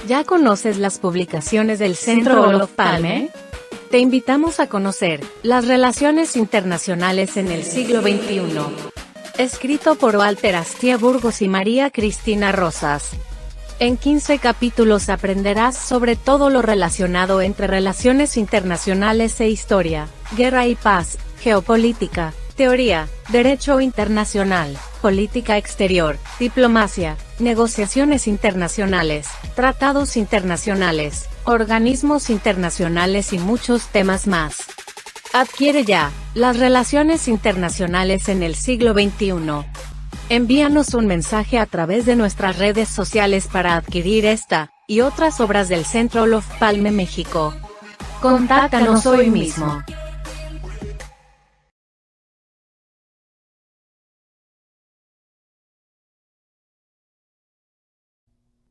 ¿Ya conoces las publicaciones del Centro Olof Palme? Te invitamos a conocer las relaciones internacionales en el siglo XXI. Escrito por Walter Astia Burgos y María Cristina Rosas. En 15 capítulos aprenderás sobre todo lo relacionado entre relaciones internacionales e historia, guerra y paz, geopolítica, teoría, derecho internacional, política exterior, diplomacia, negociaciones internacionales, tratados internacionales, organismos internacionales y muchos temas más. Adquiere ya las relaciones internacionales en el siglo XXI. Envíanos un mensaje a través de nuestras redes sociales para adquirir esta y otras obras del Centro Olof Palme México. Contáctanos hoy mismo.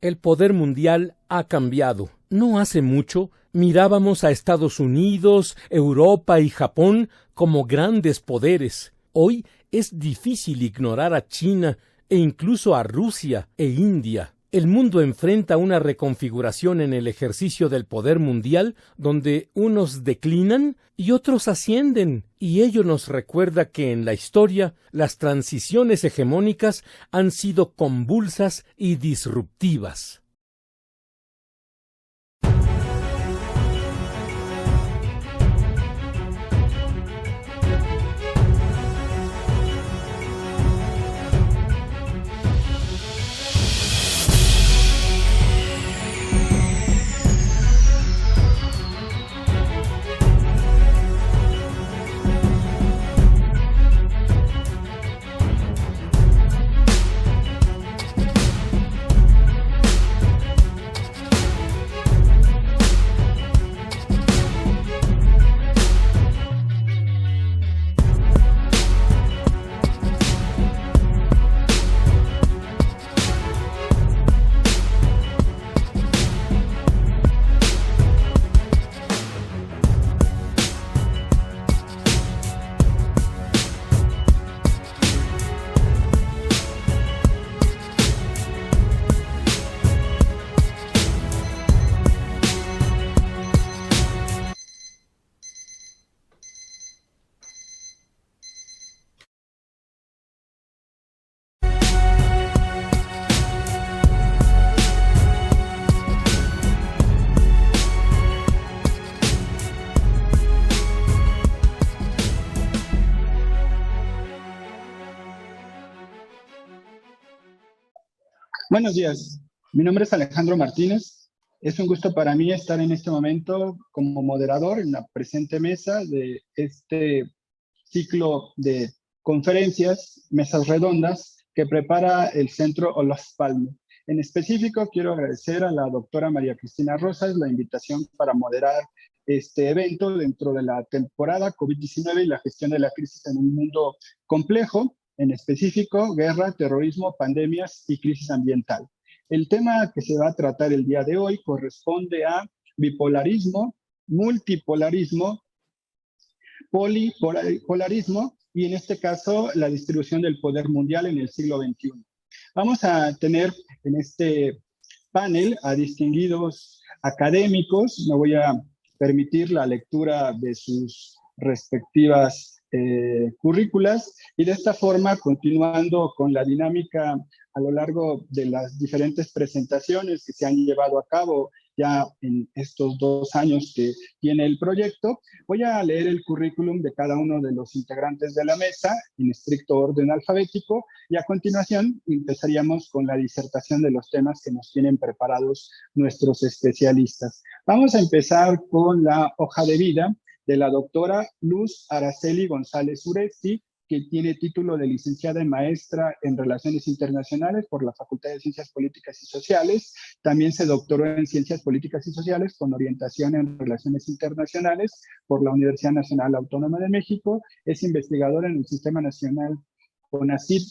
El poder mundial ha cambiado. No hace mucho mirábamos a Estados Unidos, Europa y Japón como grandes poderes. Hoy es difícil ignorar a China e incluso a Rusia e India. El mundo enfrenta una reconfiguración en el ejercicio del poder mundial donde unos declinan y otros ascienden, y ello nos recuerda que en la historia las transiciones hegemónicas han sido convulsas y disruptivas. Buenos días, mi nombre es Alejandro Martínez. Es un gusto para mí estar en este momento como moderador en la presente mesa de este ciclo de conferencias, mesas redondas, que prepara el Centro Olof Palme. En específico, quiero agradecer a la doctora María Cristina Rosas la invitación para moderar este evento dentro de la temporada COVID-19 y la gestión de la crisis en un mundo complejo, en específico, guerra, terrorismo, pandemias y crisis ambiental. El tema que se va a tratar el día de hoy corresponde a bipolarismo, multipolarismo, polipolarismo y en este caso la distribución del poder mundial en el siglo XXI. Vamos a tener en este panel a distinguidos académicos. Me voy a permitir la lectura de sus respectivas currículas y de esta forma, continuando con la dinámica a lo largo de las diferentes presentaciones que se han llevado a cabo ya en estos 2 años que tiene el proyecto, voy a leer el currículum de cada uno de los integrantes de la mesa en estricto orden alfabético y a continuación empezaríamos con la disertación de los temas que nos tienen preparados nuestros especialistas. Vamos a empezar con la hoja de vida de la doctora Luz Araceli González Uresti, que tiene título de licenciada y maestra en Relaciones Internacionales por la Facultad de Ciencias Políticas y Sociales. También se doctoró en Ciencias Políticas y Sociales con orientación en Relaciones Internacionales por la Universidad Nacional Autónoma de México. Es investigadora en el Sistema Nacional CONACYT,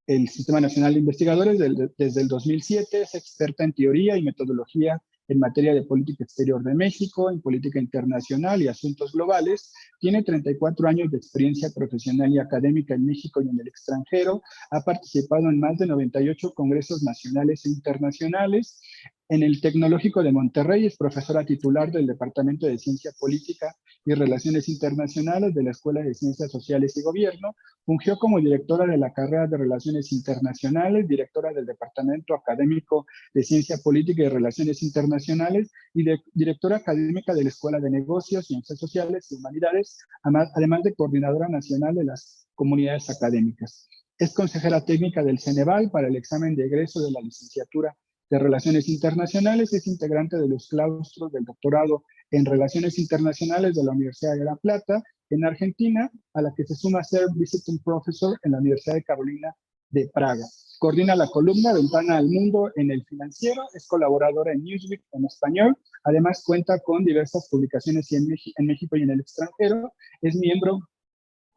el Sistema Nacional de Investigadores, desde el 2007. Es experta en teoría y metodología en materia de política exterior de México, en política internacional y asuntos globales. Tiene 34 años de experiencia profesional y académica en México y en el extranjero. Ha participado en más de 98 congresos nacionales e internacionales. En el Tecnológico de Monterrey es profesora titular del Departamento de Ciencia Política y Relaciones Internacionales de la Escuela de Ciencias Sociales y Gobierno. Fungió como directora de la carrera de Relaciones Internacionales, directora del Departamento Académico de Ciencia Política y Relaciones Internacionales y directora académica de la Escuela de Negocios, Ciencias Sociales y Humanidades, además de coordinadora nacional de las comunidades académicas. Es consejera técnica del Ceneval para el examen de egreso de la licenciatura de Relaciones Internacionales, es integrante de los claustros del doctorado en Relaciones Internacionales de la Universidad de La Plata, en Argentina, a la que se suma a ser Visiting Professor en la Universidad de Carolina de Praga. Coordina la columna Ventana al Mundo en El Financiero, es colaboradora en Newsweek en español, además cuenta con diversas publicaciones en México y en el extranjero, es miembro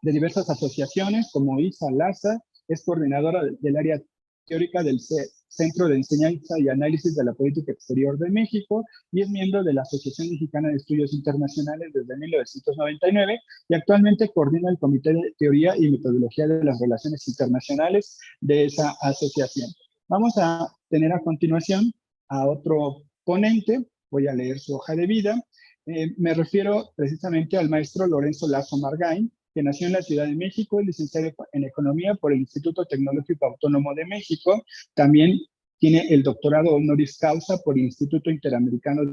de diversas asociaciones como ISA, LASA, es coordinadora del área teórica del Centro de Enseñanza y Análisis de la Política Exterior de México y es miembro de la Asociación Mexicana de Estudios Internacionales desde 1999 y actualmente coordina el Comité de Teoría y Metodología de las Relaciones Internacionales de esa asociación. Vamos a tener a continuación a otro ponente, voy a leer su hoja de vida. Me refiero precisamente al maestro Lorenzo Lazo Margain, que nació en la Ciudad de México, es licenciado en Economía por el Instituto Tecnológico Autónomo de México. También tiene el doctorado honoris causa por el Instituto Interamericano de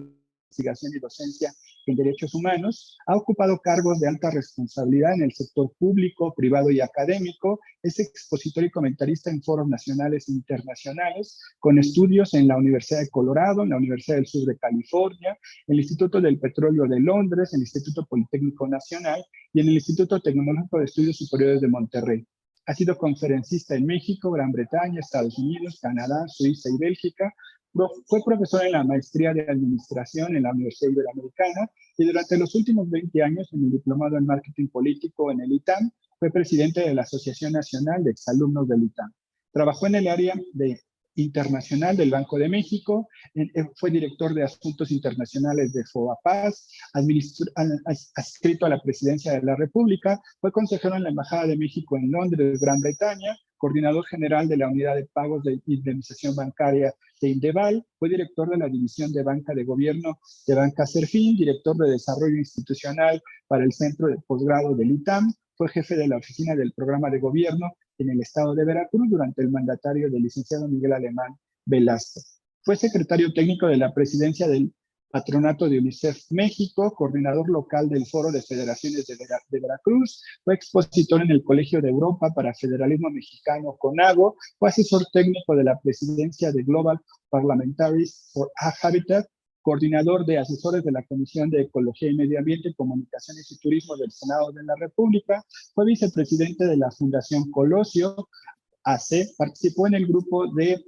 Investigación y Docencia en Derechos Humanos. Ha ocupado cargos de alta responsabilidad en el sector público, privado y académico. Es expositor y comentarista en foros nacionales e internacionales, con estudios en la Universidad de Colorado, en la Universidad del Sur de California, el Instituto del Petróleo de Londres, el Instituto Politécnico Nacional y en el Instituto Tecnológico de Estudios Superiores de Monterrey. Ha sido conferencista en México, Gran Bretaña, Estados Unidos, Canadá, Suiza y Bélgica. Fue profesor en la maestría de Administración en la Universidad Iberoamericana y durante los últimos 20 años en el diplomado en Marketing Político en el ITAM, fue presidente de la Asociación Nacional de Exalumnos del ITAM. Trabajó en el área internacional del Banco de México, fue director de Asuntos Internacionales de FOAPAS, adscrito a la Presidencia de la República, fue consejero en la Embajada de México en Londres, Gran Bretaña, coordinador general de la Unidad de Pagos de Indemnización Bancaria de Indeval, fue director de la División de Banca de Gobierno de Banca Serfín, director de Desarrollo Institucional para el Centro de Posgrado del ITAM, fue jefe de la Oficina del Programa de Gobierno en el estado de Veracruz durante el mandatario del licenciado Miguel Alemán Velasco. Fue secretario técnico de la presidencia del Patronato de UNICEF México, coordinador local del Foro de Federaciones de Veracruz, fue expositor en el Colegio de Europa para Federalismo Mexicano CONAGO, fue asesor técnico de la presidencia de Global Parliamentaries for Habitat, coordinador de asesores de la Comisión de Ecología y Medio Ambiente, Comunicaciones y Turismo del Senado de la República, fue vicepresidente de la Fundación Colosio AC, participó en el grupo de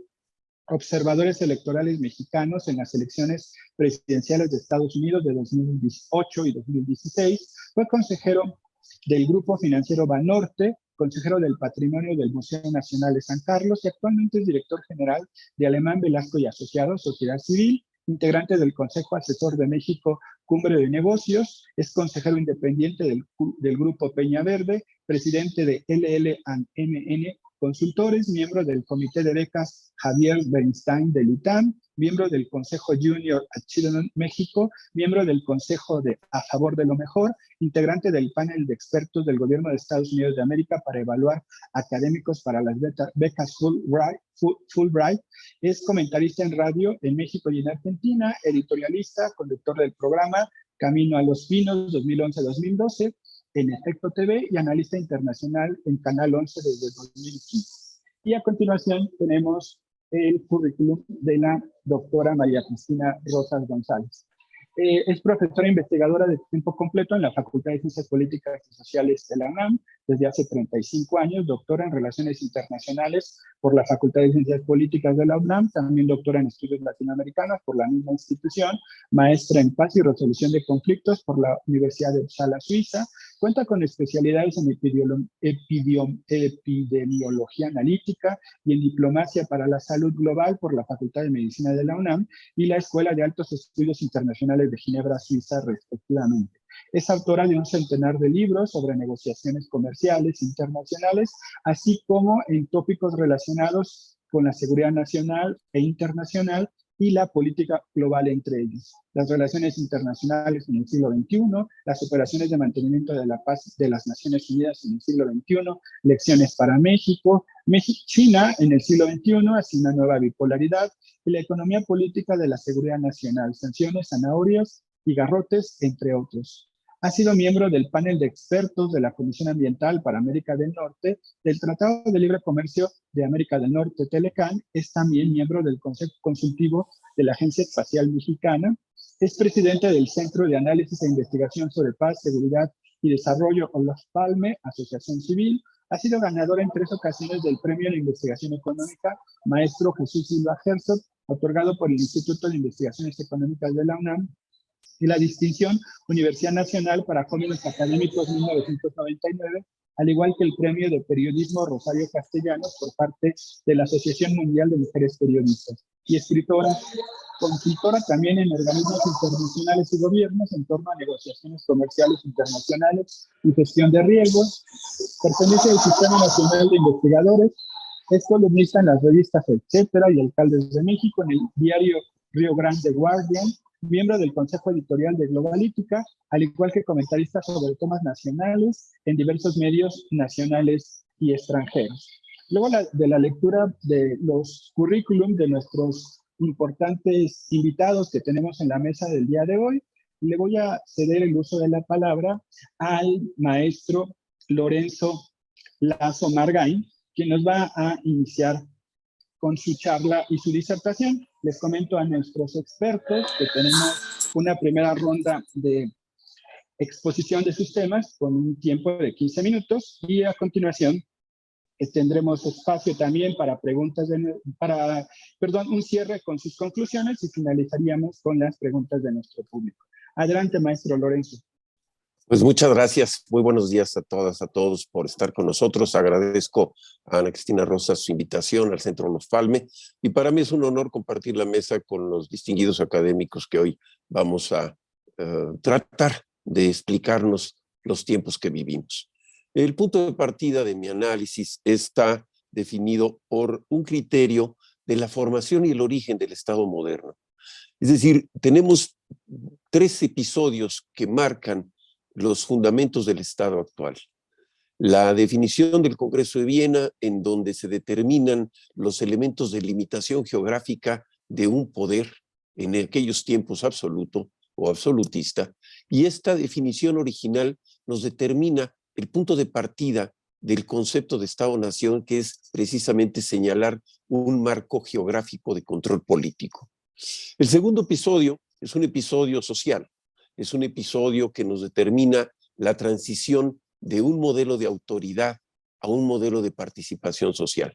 observadores electorales mexicanos en las elecciones presidenciales de Estados Unidos de 2018 y 2016, fue consejero del Grupo Financiero Banorte, consejero del Patrimonio del Museo Nacional de San Carlos y actualmente es director general de Alemán Velasco y Asociados, Sociedad Civil, integrante del Consejo Asesor de México Cumbre de Negocios, es consejero independiente del Grupo Peña Verde, presidente de LLMN Consultores, miembro del Comité de Becas Javier Bernstein del ITAM, miembro del Consejo Junior Achievement México, miembro del Consejo de A Favor de lo Mejor, integrante del panel de expertos del Gobierno de Estados Unidos de América para evaluar académicos para las becas Fulbright, es comentarista en radio en México y en Argentina, editorialista, conductor del programa Camino a los Vinos 2011-2012, en Efecto TV y analista internacional en Canal 11 desde 2015. Y a continuación tenemos el currículum de la doctora María Cristina Rosas González. Es profesora investigadora de tiempo completo en la Facultad de Ciencias Políticas y Sociales de la UNAM desde hace 35 años, doctora en Relaciones Internacionales por la Facultad de Ciencias Políticas de la UNAM, también doctora en Estudios Latinoamericanos por la misma institución, maestra en Paz y Resolución de Conflictos por la Universidad de Uppsala, Suiza, cuenta con especialidades en epidemiología analítica y en diplomacia para la salud global por la Facultad de Medicina de la UNAM y la Escuela de Altos Estudios Internacionales de Ginebra, Suiza, respectivamente. Es autora de un centenar de libros sobre negociaciones comerciales internacionales, así como en tópicos relacionados con la seguridad nacional e internacional y la política global entre ellos, las relaciones internacionales en el siglo XXI, las operaciones de mantenimiento de la paz de las Naciones Unidas en el siglo XXI, lecciones para México, China en el siglo XXI hacia una nueva bipolaridad, y la economía política de la seguridad nacional, sanciones, zanahorias y garrotes, entre otros. Ha sido miembro del panel de expertos de la Comisión Ambiental para América del Norte, del Tratado de Libre Comercio de América del Norte, TELECAN. Es también miembro del Consejo Consultivo de la Agencia Espacial Mexicana. Es presidente del Centro de Análisis e Investigación sobre Paz, Seguridad y Desarrollo Olof Palme, Asociación Civil. Ha sido ganador en 3 ocasiones del Premio de Investigación Económica Maestro Jesús Silva Herzog, otorgado por el Instituto de Investigaciones Económicas de la UNAM, y la distinción Universidad Nacional para Jóvenes Académicos 1999, al igual que el Premio de Periodismo Rosario Castellanos por parte de la Asociación Mundial de Mujeres Periodistas, y escritora, consultora también en organismos internacionales y gobiernos en torno a negociaciones comerciales internacionales y gestión de riesgos. Pertenece al Sistema Nacional de Investigadores, es columnista en las revistas Etcétera y Alcaldes de México, en el diario Río Grande Guardian, miembro del Consejo Editorial de Globalítica, al igual que comentarista sobre temas nacionales en diversos medios nacionales y extranjeros. Luego de la lectura de los currículum de nuestros importantes invitados que tenemos en la mesa del día de hoy, le voy a ceder el uso de la palabra al maestro Lorenzo Lazo Margain, quien nos va a iniciar con su charla y su disertación. Les comento a nuestros expertos que tenemos una primera ronda de exposición de sus temas con un tiempo de 15 minutos y a continuación tendremos espacio también para preguntas, un cierre con sus conclusiones y finalizaríamos con las preguntas de nuestro público. Adelante, maestro Lorenzo. Pues muchas gracias. Muy buenos días a todas, a todos por estar con nosotros. Agradezco a Ana Cristina Rosa su invitación al Centro Olof Palme y para mí es un honor compartir la mesa con los distinguidos académicos que hoy vamos a tratar de explicarnos los tiempos que vivimos. El punto de partida de mi análisis está definido por un criterio de la formación y el origen del Estado moderno. Es decir, tenemos 3 episodios que marcan los fundamentos del Estado actual. La definición del Congreso de Viena, en donde se determinan los elementos de limitación geográfica de un poder en aquellos tiempos absoluto o absolutista, y esta definición original nos determina el punto de partida del concepto de Estado-Nación, que es precisamente señalar un marco geográfico de control político. El segundo episodio es un episodio social. Es un episodio que nos determina la transición de un modelo de autoridad a un modelo de participación social.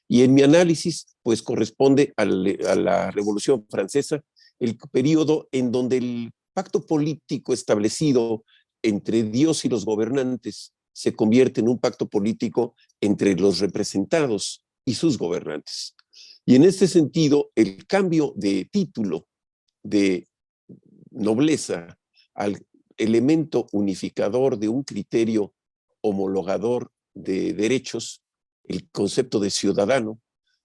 Y en mi análisis, pues corresponde a la Revolución Francesa, el periodo en donde el pacto político establecido entre Dios y los gobernantes se convierte en un pacto político entre los representados y sus gobernantes. Y en este sentido, el cambio de título de nobleza al elemento unificador de un criterio homologador de derechos, el concepto de ciudadano,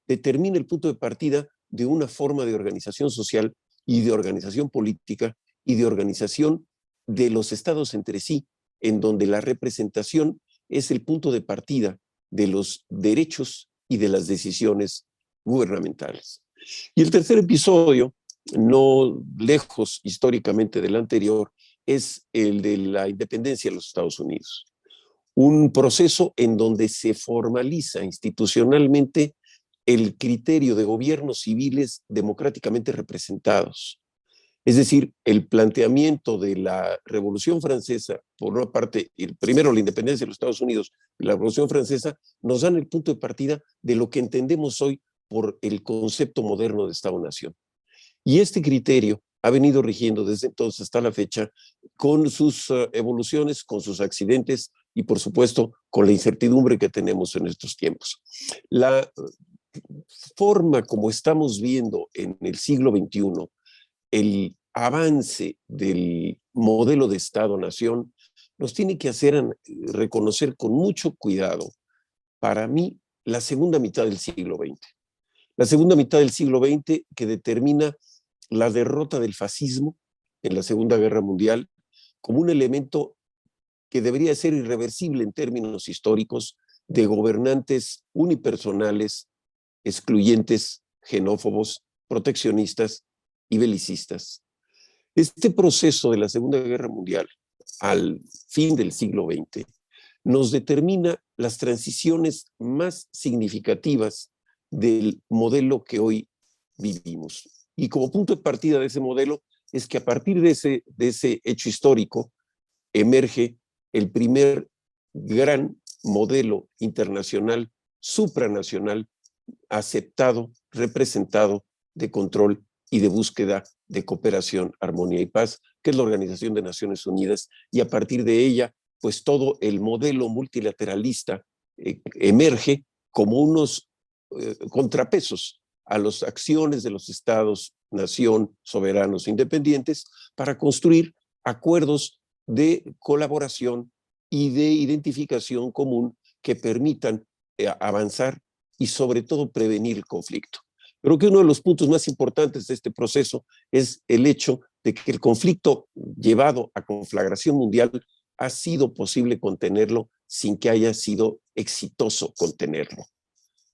determina el punto de partida de una forma de organización social y de organización política y de organización de los estados entre sí, en donde la representación es el punto de partida de los derechos y de las decisiones gubernamentales. Y el tercer episodio, no lejos históricamente del anterior, es el de la independencia de los Estados Unidos. Un proceso en donde se formaliza institucionalmente el criterio de gobiernos civiles democráticamente representados. Es decir, el planteamiento de la Revolución Francesa, por una parte, primero la independencia de los Estados Unidos y la Revolución Francesa, nos dan el punto de partida de lo que entendemos hoy por el concepto moderno de Estado-Nación. Y este criterio ha venido rigiendo desde entonces hasta la fecha con sus evoluciones, con sus accidentes y, por supuesto, con la incertidumbre que tenemos en estos tiempos. La forma como estamos viendo en el siglo XXI el avance del modelo de Estado-Nación nos tiene que hacer reconocer con mucho cuidado, para mí, la segunda mitad del siglo XX. La segunda mitad del siglo XX, que determina la derrota del fascismo en la Segunda Guerra Mundial como un elemento que debería ser irreversible en términos históricos, de gobernantes unipersonales, excluyentes, xenófobos, proteccionistas y belicistas. Este proceso de la Segunda Guerra Mundial al fin del siglo XX nos determina las transiciones más significativas del modelo que hoy vivimos. Y como punto de partida de ese modelo es que a partir de ese hecho histórico emerge el primer gran modelo internacional, supranacional, aceptado, representado, de control y de búsqueda de cooperación, armonía y paz, que es la Organización de Naciones Unidas, y a partir de ella, pues todo el modelo multilateralista emerge como unos contrapesos a las acciones de los estados, nación, soberanos, independientes, para construir acuerdos de colaboración y de identificación común que permitan avanzar y sobre todo prevenir el conflicto. Creo que uno de los puntos más importantes de este proceso es el hecho de que el conflicto llevado a conflagración mundial ha sido posible contenerlo sin que haya sido exitoso contenerlo.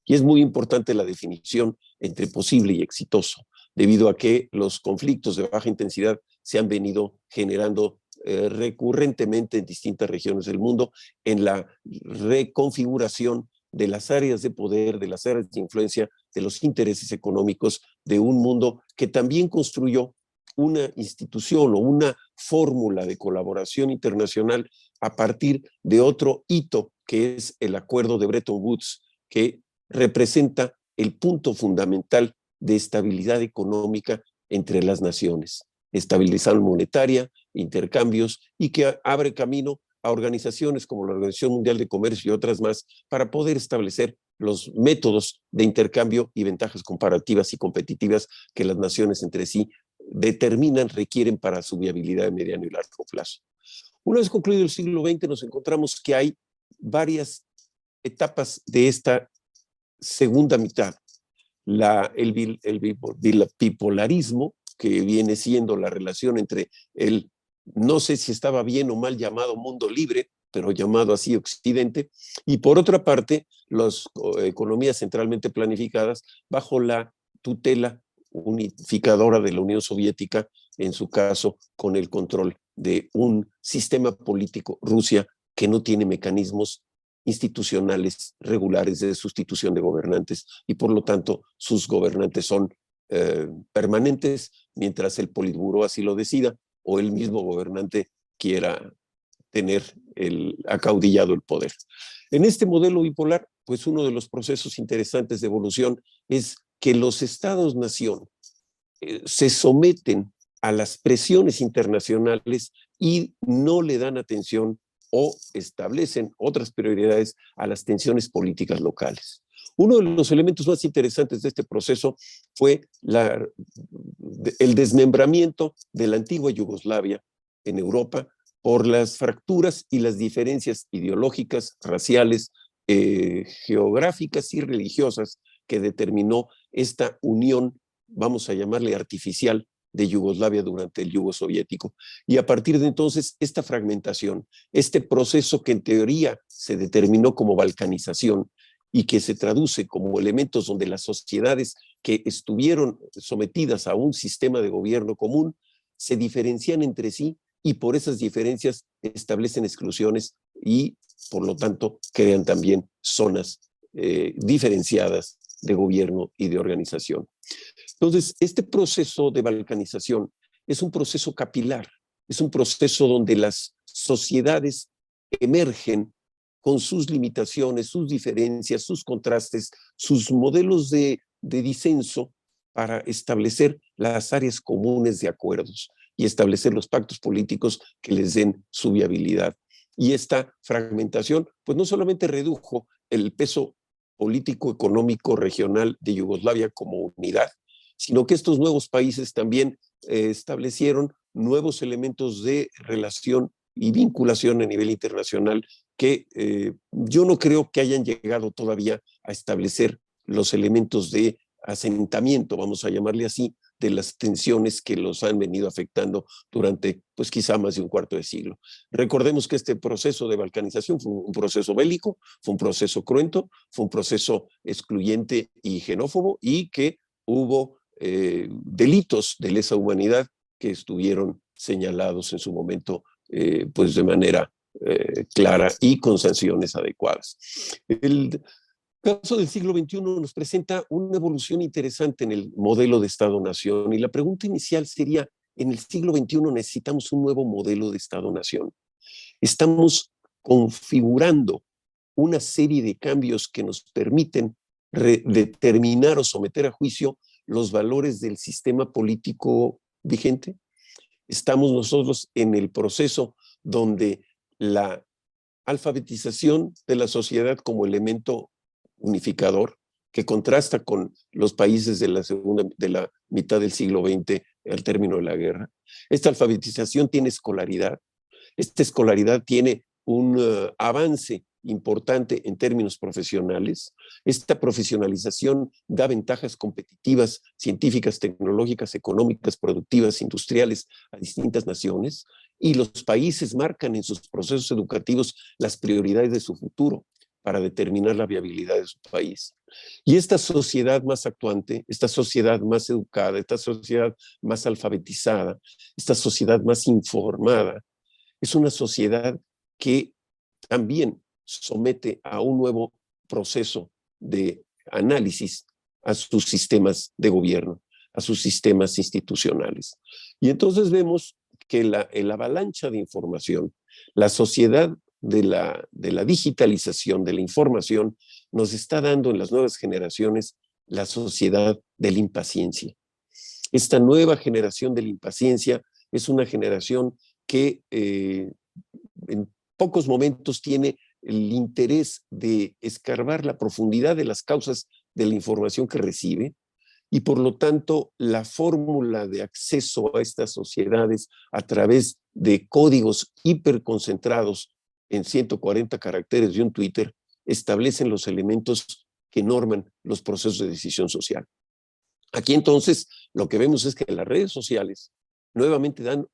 Y es muy importante la definición entre posible y exitoso, debido a que los conflictos de baja intensidad se han venido generando recurrentemente en distintas regiones del mundo en la reconfiguración de las áreas de poder, de las áreas de influencia, de los intereses económicos de un mundo que también construyó una institución o una fórmula de colaboración internacional a partir de otro hito que es el Acuerdo de Bretton Woods, que representa el punto fundamental de estabilidad económica entre las naciones, estabilización monetaria, intercambios, y que abre camino a organizaciones como la Organización Mundial de Comercio y otras más para poder establecer los métodos de intercambio y ventajas comparativas y competitivas que las naciones entre sí determinan, requieren para su viabilidad de mediano y largo plazo. Una vez concluido el siglo XX, nos encontramos que hay varias etapas de esta segunda mitad. El bipolarismo, que viene siendo la relación entre el, no sé si estaba bien o mal llamado mundo libre, pero llamado así Occidente, y por otra parte, las economías centralmente planificadas bajo la tutela unificadora de la Unión Soviética, en su caso con el control de un sistema político, Rusia, que no tiene mecanismos institucionales regulares de sustitución de gobernantes y por lo tanto sus gobernantes son permanentes mientras el Politburó así lo decida o el mismo gobernante quiera tener acaudillado el poder. En este modelo bipolar, pues uno de los procesos interesantes de evolución es que los estados-nación se someten a las presiones internacionales y no le dan atención o establecen otras prioridades a las tensiones políticas locales. Uno de los elementos más interesantes de este proceso fue el desmembramiento de la antigua Yugoslavia en Europa por las fracturas y las diferencias ideológicas, raciales, geográficas y religiosas que determinó esta unión, vamos a llamarle artificial, de Yugoslavia durante el yugo soviético. Y a partir de entonces, esta fragmentación, este proceso que en teoría se determinó como balcanización y que se traduce como elementos donde las sociedades que estuvieron sometidas a un sistema de gobierno común se diferencian entre sí y por esas diferencias establecen exclusiones y, por lo tanto, crean también zonas diferenciadas de gobierno y de organización. Entonces, este proceso de balcanización es un proceso capilar, es un proceso donde las sociedades emergen con sus limitaciones, sus diferencias, sus contrastes, sus modelos de disenso para establecer las áreas comunes de acuerdos y establecer los pactos políticos que les den su viabilidad. Y esta fragmentación, pues no solamente redujo el peso político, económico, regional de Yugoslavia como unidad, sino que estos nuevos países también establecieron nuevos elementos de relación y vinculación a nivel internacional que yo no creo que hayan llegado todavía a establecer los elementos de asentamiento, vamos a llamarle así, de las tensiones que los han venido afectando durante, pues quizá más de un cuarto de siglo. Recordemos que este proceso de balcanización fue un proceso bélico, fue un proceso cruento, fue un proceso excluyente y xenófobo, y que hubo delitos de lesa humanidad que estuvieron señalados en su momento, pues de manera clara y con sanciones adecuadas. El caso del siglo XXI nos presenta una evolución interesante en el modelo de Estado-Nación, y la pregunta inicial sería: en el siglo XXI necesitamos un nuevo modelo de Estado-Nación. Estamos configurando una serie de cambios que nos permiten determinar o someter a juicio los valores del sistema político vigente. Estamos nosotros en el proceso donde la alfabetización de la sociedad como elemento unificador, que contrasta con los países de la mitad del siglo XX al término de la guerra. Esta alfabetización tiene escolaridad. Esta escolaridad tiene un avance importante en términos profesionales. Esta profesionalización da ventajas competitivas, científicas, tecnológicas, económicas, productivas, industriales a distintas naciones, y los países marcan en sus procesos educativos las prioridades de su futuro para determinar la viabilidad de su país. Y esta sociedad más actuante, esta sociedad más educada, esta sociedad más alfabetizada, esta sociedad más informada, es una sociedad que también somete a un nuevo proceso de análisis a sus sistemas de gobierno, a sus sistemas institucionales. Y entonces vemos que el avalancha de información, la sociedad de la digitalización, de la información, nos está dando en las nuevas generaciones la sociedad de la impaciencia. Esta nueva generación de la impaciencia es una generación que en pocos momentos tiene el interés de escarbar la profundidad de las causas de la información que recibe, y por lo tanto la fórmula de acceso a estas sociedades a través de códigos hiperconcentrados en 140 caracteres de un Twitter establecen los elementos que norman los procesos de decisión social. Aquí entonces lo que vemos es que las redes sociales nuevamente dan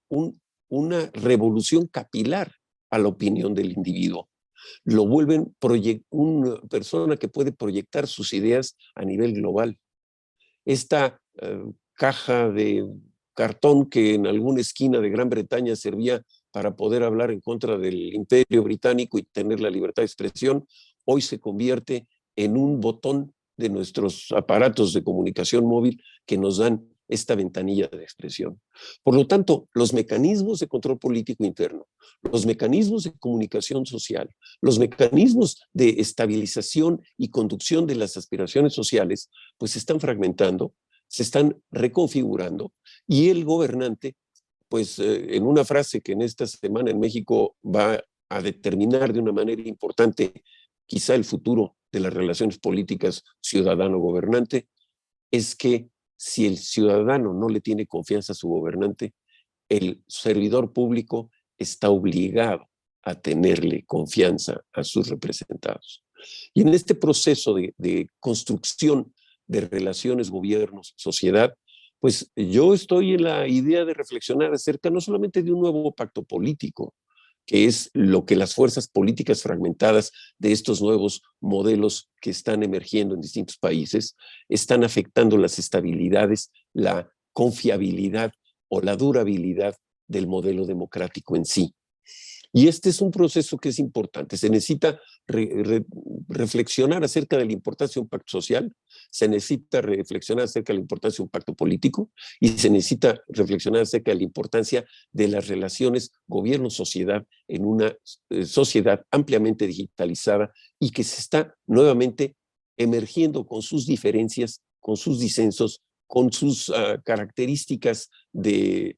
una revolución capilar a la opinión del individuo. Lo vuelven una persona que puede proyectar sus ideas a nivel global. Esta caja de cartón que en alguna esquina de Gran Bretaña servía para poder hablar en contra del Imperio Británico y tener la libertad de expresión, hoy se convierte en un botón de nuestros aparatos de comunicación móvil que nos dan esta ventanilla de expresión. Por lo tanto, los mecanismos de control político interno, los mecanismos de comunicación social, los mecanismos de estabilización y conducción de las aspiraciones sociales, pues se están fragmentando, se están reconfigurando, y el gobernante, pues en una frase que en esta semana en México va a determinar de una manera importante quizá el futuro de las relaciones políticas ciudadano-gobernante, es que si el ciudadano no le tiene confianza a su gobernante, el servidor público está obligado a tenerle confianza a sus representados. Y en este proceso de construcción de relaciones gobierno-sociedad, pues yo estoy en la idea de reflexionar acerca no solamente de un nuevo pacto político, que es lo que las fuerzas políticas fragmentadas de estos nuevos modelos que están emergiendo en distintos países están afectando las estabilidades, la confiabilidad o la durabilidad del modelo democrático en sí. Y este es un proceso que es importante. Se necesita reflexionar acerca de la importancia de un pacto social, se necesita reflexionar acerca de la importancia de un pacto político, y se necesita reflexionar acerca de la importancia de las relaciones gobierno-sociedad en una sociedad ampliamente digitalizada y que se está nuevamente emergiendo con sus diferencias, con sus disensos, con sus características de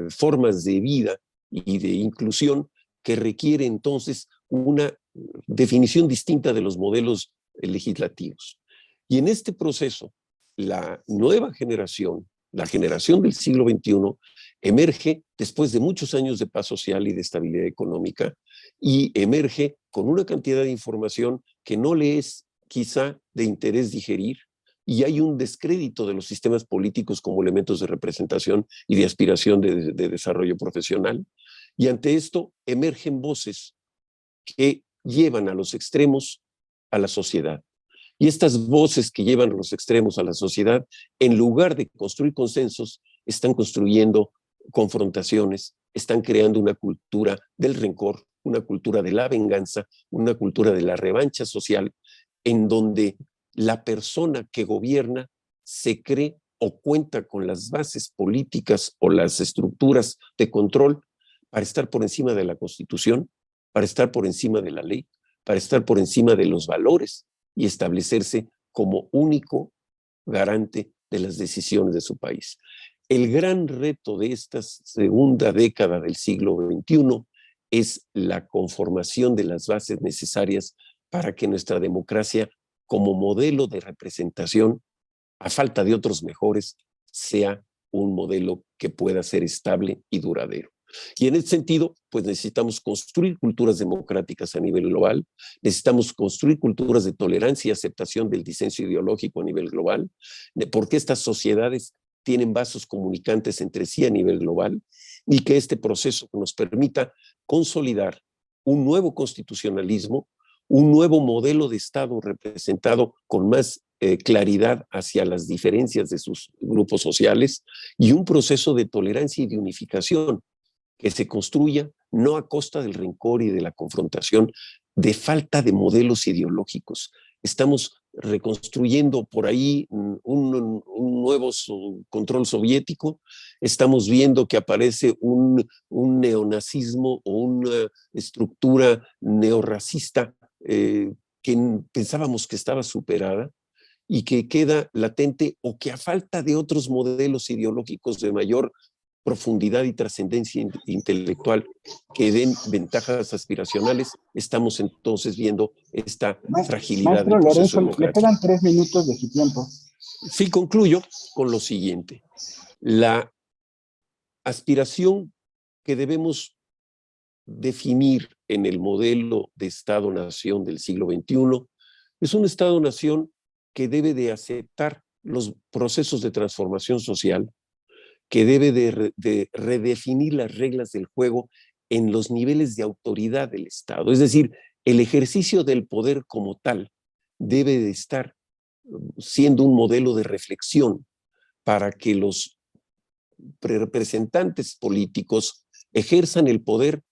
formas de vida y de inclusión, que requiere entonces una definición distinta de los modelos legislativos. Y en este proceso, la nueva generación, la generación del siglo XXI, emerge después de muchos años de paz social y de estabilidad económica, y emerge con una cantidad de información que no le es quizá de interés digerir, y hay un descrédito de los sistemas políticos como elementos de representación y de aspiración de desarrollo profesional. Y ante esto emergen voces que llevan a los extremos a la sociedad. Y estas voces que llevan a los extremos a la sociedad, en lugar de construir consensos, están construyendo confrontaciones, están creando una cultura del rencor, una cultura de la venganza, una cultura de la revancha social, en donde la persona que gobierna se cree o cuenta con las bases políticas o las estructuras de control para estar por encima de la Constitución, para estar por encima de la ley, para estar por encima de los valores y establecerse como único garante de las decisiones de su país. El gran reto de esta segunda década del siglo XXI es la conformación de las bases necesarias para que nuestra democracia, como modelo de representación, a falta de otros mejores, sea un modelo que pueda ser estable y duradero. Y en ese sentido, pues necesitamos construir culturas democráticas a nivel global, necesitamos construir culturas de tolerancia y aceptación del disenso ideológico a nivel global, porque estas sociedades tienen vasos comunicantes entre sí a nivel global, y que este proceso nos permita consolidar un nuevo constitucionalismo, un nuevo modelo de Estado representado con más claridad hacia las diferencias de sus grupos sociales, y un proceso de tolerancia y de unificación que se construya no a costa del rencor y de la confrontación, de falta de modelos ideológicos. Estamos reconstruyendo por ahí un nuevo control soviético, estamos viendo que aparece un neonazismo o una estructura neorracista que pensábamos que estaba superada y que queda latente, o que a falta de otros modelos ideológicos de mayor profundidad y trascendencia intelectual que den ventajas aspiracionales, estamos entonces viendo esta fragilidad del proceso Lorenzo, democrático. le quedan 3 minutos de su tiempo. Sí, concluyo con lo siguiente. La aspiración que debemos definir en el modelo de Estado-Nación del siglo XXI es un Estado-Nación que debe de aceptar los procesos de transformación social, que debe de redefinir las reglas del juego en los niveles de autoridad del Estado. Es decir, el ejercicio del poder como tal debe de estar siendo un modelo de reflexión para que los representantes políticos ejerzan el poder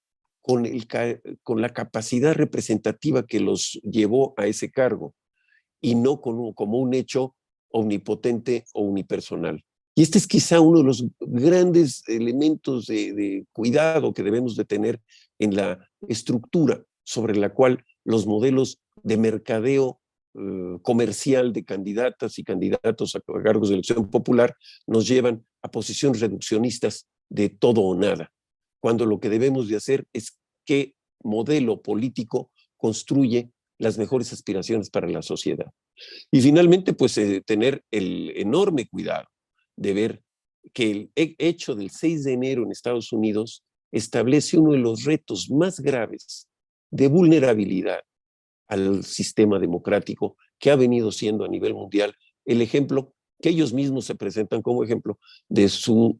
con la capacidad representativa que los llevó a ese cargo, y no como un hecho omnipotente o unipersonal. Y este es quizá uno de los grandes elementos de cuidado que debemos de tener en la estructura sobre la cual los modelos de mercadeo comercial de candidatas y candidatos a cargos de elección popular nos llevan a posiciones reduccionistas de todo o nada, cuando lo que debemos de hacer es qué modelo político construye las mejores aspiraciones para la sociedad. Y finalmente, pues tener el enorme cuidado de ver que el hecho del 6 de enero en Estados Unidos establece uno de los retos más graves de vulnerabilidad al sistema democrático que ha venido siendo a nivel mundial el ejemplo que ellos mismos se presentan como ejemplo de su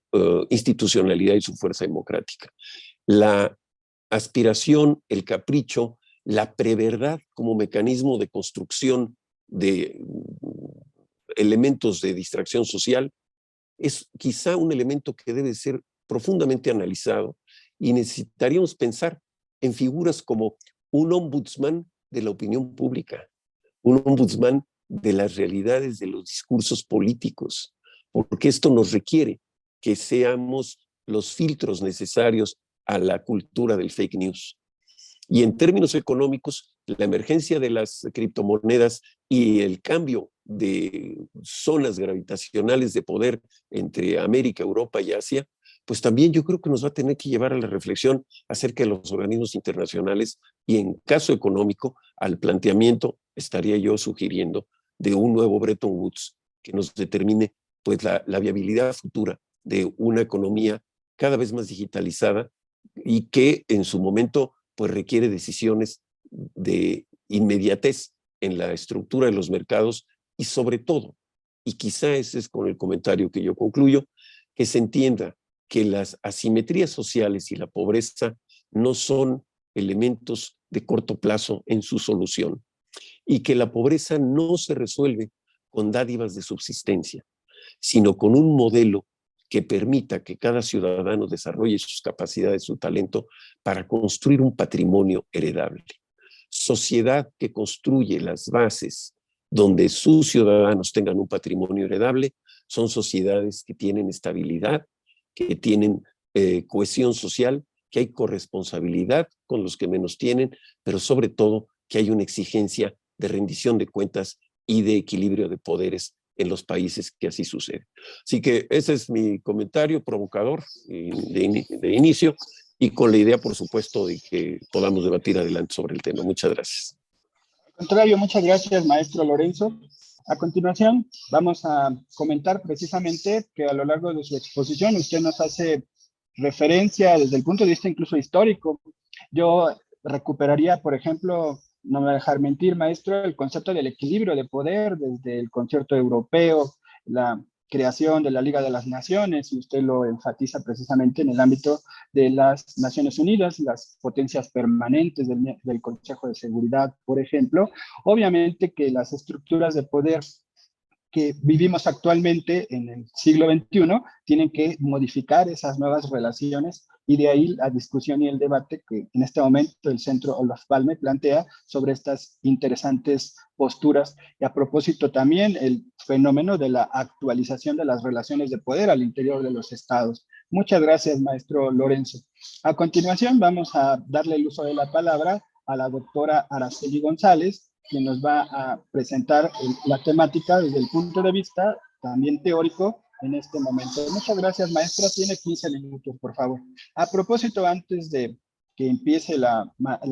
institucionalidad y su fuerza democrática. La aspiración, el capricho, la preverdad como mecanismo de construcción de elementos de distracción social es quizá un elemento que debe ser profundamente analizado, y necesitaríamos pensar en figuras como un ombudsman de la opinión pública, un ombudsman de las realidades de los discursos políticos, porque esto nos requiere que seamos los filtros necesarios a la cultura del fake news. Y en términos económicos, la emergencia de las criptomonedas y el cambio de zonas gravitacionales de poder entre América, Europa y Asia, pues también yo creo que nos va a tener que llevar a la reflexión acerca de los organismos internacionales, y en caso económico, al planteamiento, estaría yo sugiriendo, de un nuevo Bretton Woods que nos determine pues la viabilidad futura de una economía cada vez más digitalizada, y que en su momento pues requiere decisiones de inmediatez en la estructura de los mercados, y sobre todo y quizá ese es con el comentario que yo concluyo, que se entienda que las asimetrías sociales y la pobreza no son elementos de corto plazo en su solución y que la pobreza no se resuelve con dádivas de subsistencia, sino con un modelo que permita que cada ciudadano desarrolle sus capacidades, su talento para construir un patrimonio heredable. Sociedad que construye las bases donde sus ciudadanos tengan un patrimonio heredable son sociedades que tienen estabilidad, que tienen cohesión social, que hay corresponsabilidad con los que menos tienen, pero sobre todo que hay una exigencia de rendición de cuentas y de equilibrio de poderes en los países que así sucede. Así que ese es mi comentario provocador de inicio y con la idea, por supuesto, de que podamos debatir adelante sobre el tema. Muchas gracias. Al contrario, muchas gracias, maestro Lorenzo. A continuación, vamos a comentar precisamente que a lo largo de su exposición usted nos hace referencia desde el punto de vista incluso histórico. Yo recuperaría, por ejemplo, no me va a dejar mentir, maestro, el concepto del equilibrio de poder desde el concierto europeo, la creación de la Liga de las Naciones, y usted lo enfatiza precisamente en el ámbito de las Naciones Unidas, las potencias permanentes del Consejo de Seguridad, por ejemplo. Obviamente que las estructuras de poder que vivimos actualmente en el siglo XXI tienen que modificar esas nuevas relaciones y de ahí la discusión y el debate que en este momento el Centro Olof Palme plantea sobre estas interesantes posturas y a propósito también el fenómeno de la actualización de las relaciones de poder al interior de los estados. Muchas gracias, maestro Lorenzo. A continuación vamos a darle el uso de la palabra a la doctora Araceli González, quien nos va a presentar la temática desde el punto de vista también teórico en este momento. Muchas gracias, maestra. Tiene 15 minutos, por favor. A propósito, antes de que empiece la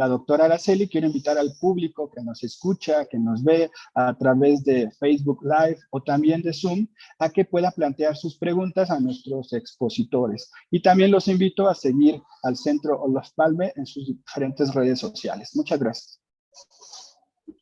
doctora Araceli, quiero invitar al público que nos escucha, que nos ve a través de Facebook Live o también de Zoom, a que pueda plantear sus preguntas a nuestros expositores. Y también los invito a seguir al Centro Olof Palme en sus diferentes redes sociales. Muchas gracias.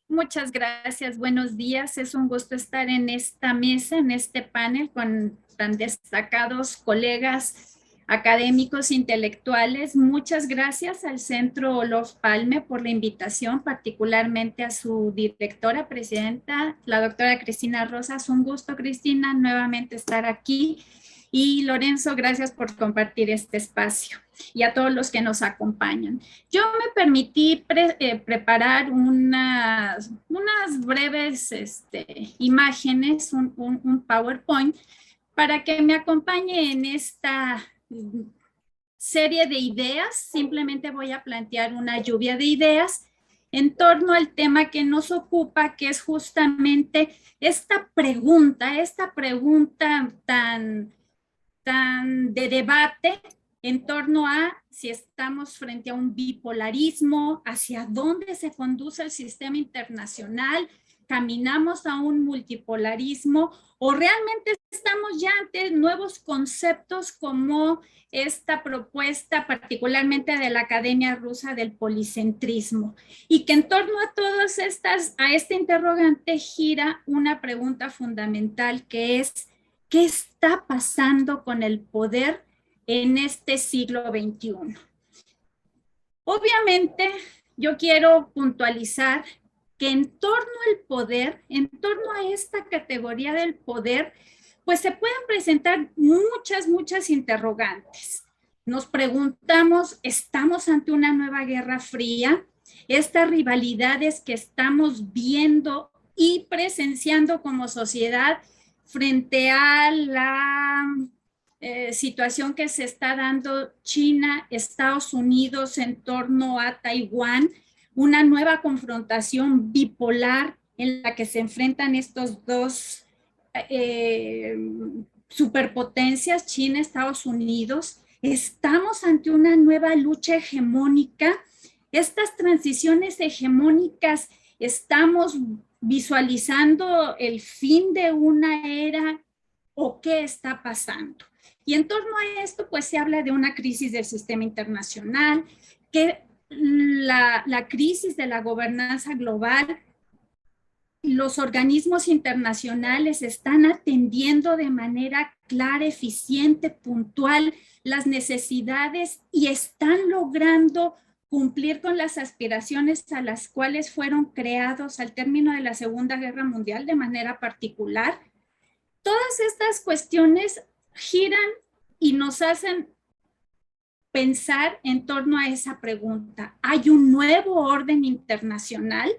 Muchas gracias, buenos días. Es un gusto estar en esta mesa, en este panel con tan destacados colegas académicos intelectuales. Muchas gracias al Centro Olof Palme por la invitación, particularmente a su directora, presidenta, la doctora Cristina Rosas. Un gusto, Cristina, nuevamente estar aquí. Y Lorenzo, gracias por compartir este espacio y a todos los que nos acompañan. Yo me permití preparar unas breves imágenes, un PowerPoint, para que me acompañe en esta serie de ideas. Simplemente voy a plantear una lluvia de ideas en torno al tema que nos ocupa, que es justamente esta pregunta tan de debate en torno a si estamos frente a un bipolarismo, hacia dónde se conduce el sistema internacional, caminamos a un multipolarismo o realmente estamos ya ante nuevos conceptos como esta propuesta particularmente de la Academia Rusa del policentrismo, y que en torno a este interrogante gira una pregunta fundamental, que es ¿qué está pasando con el poder en este siglo XXI? Obviamente, yo quiero puntualizar que en torno al poder, en torno a esta categoría del poder, pues se pueden presentar muchas interrogantes. Nos preguntamos, ¿estamos ante una nueva guerra fría? Estas rivalidades que estamos viendo y presenciando como sociedad frente a la situación que se está dando China, Estados Unidos en torno a Taiwán, una nueva confrontación bipolar en la que se enfrentan estos dos superpotencias, China, Estados Unidos. Estamos ante una nueva lucha hegemónica. Estas transiciones hegemónicas, estamos visualizando el fin de una era o qué está pasando. Y en torno a esto, pues se habla de una crisis del sistema internacional, que la crisis de la gobernanza global los organismos internacionales están atendiendo de manera clara, eficiente, puntual las necesidades y están logrando cumplir con las aspiraciones a las cuales fueron creados al término de la Segunda Guerra Mundial de manera particular. Todas estas cuestiones giran y nos hacen pensar en torno a esa pregunta. ¿Hay un nuevo orden internacional?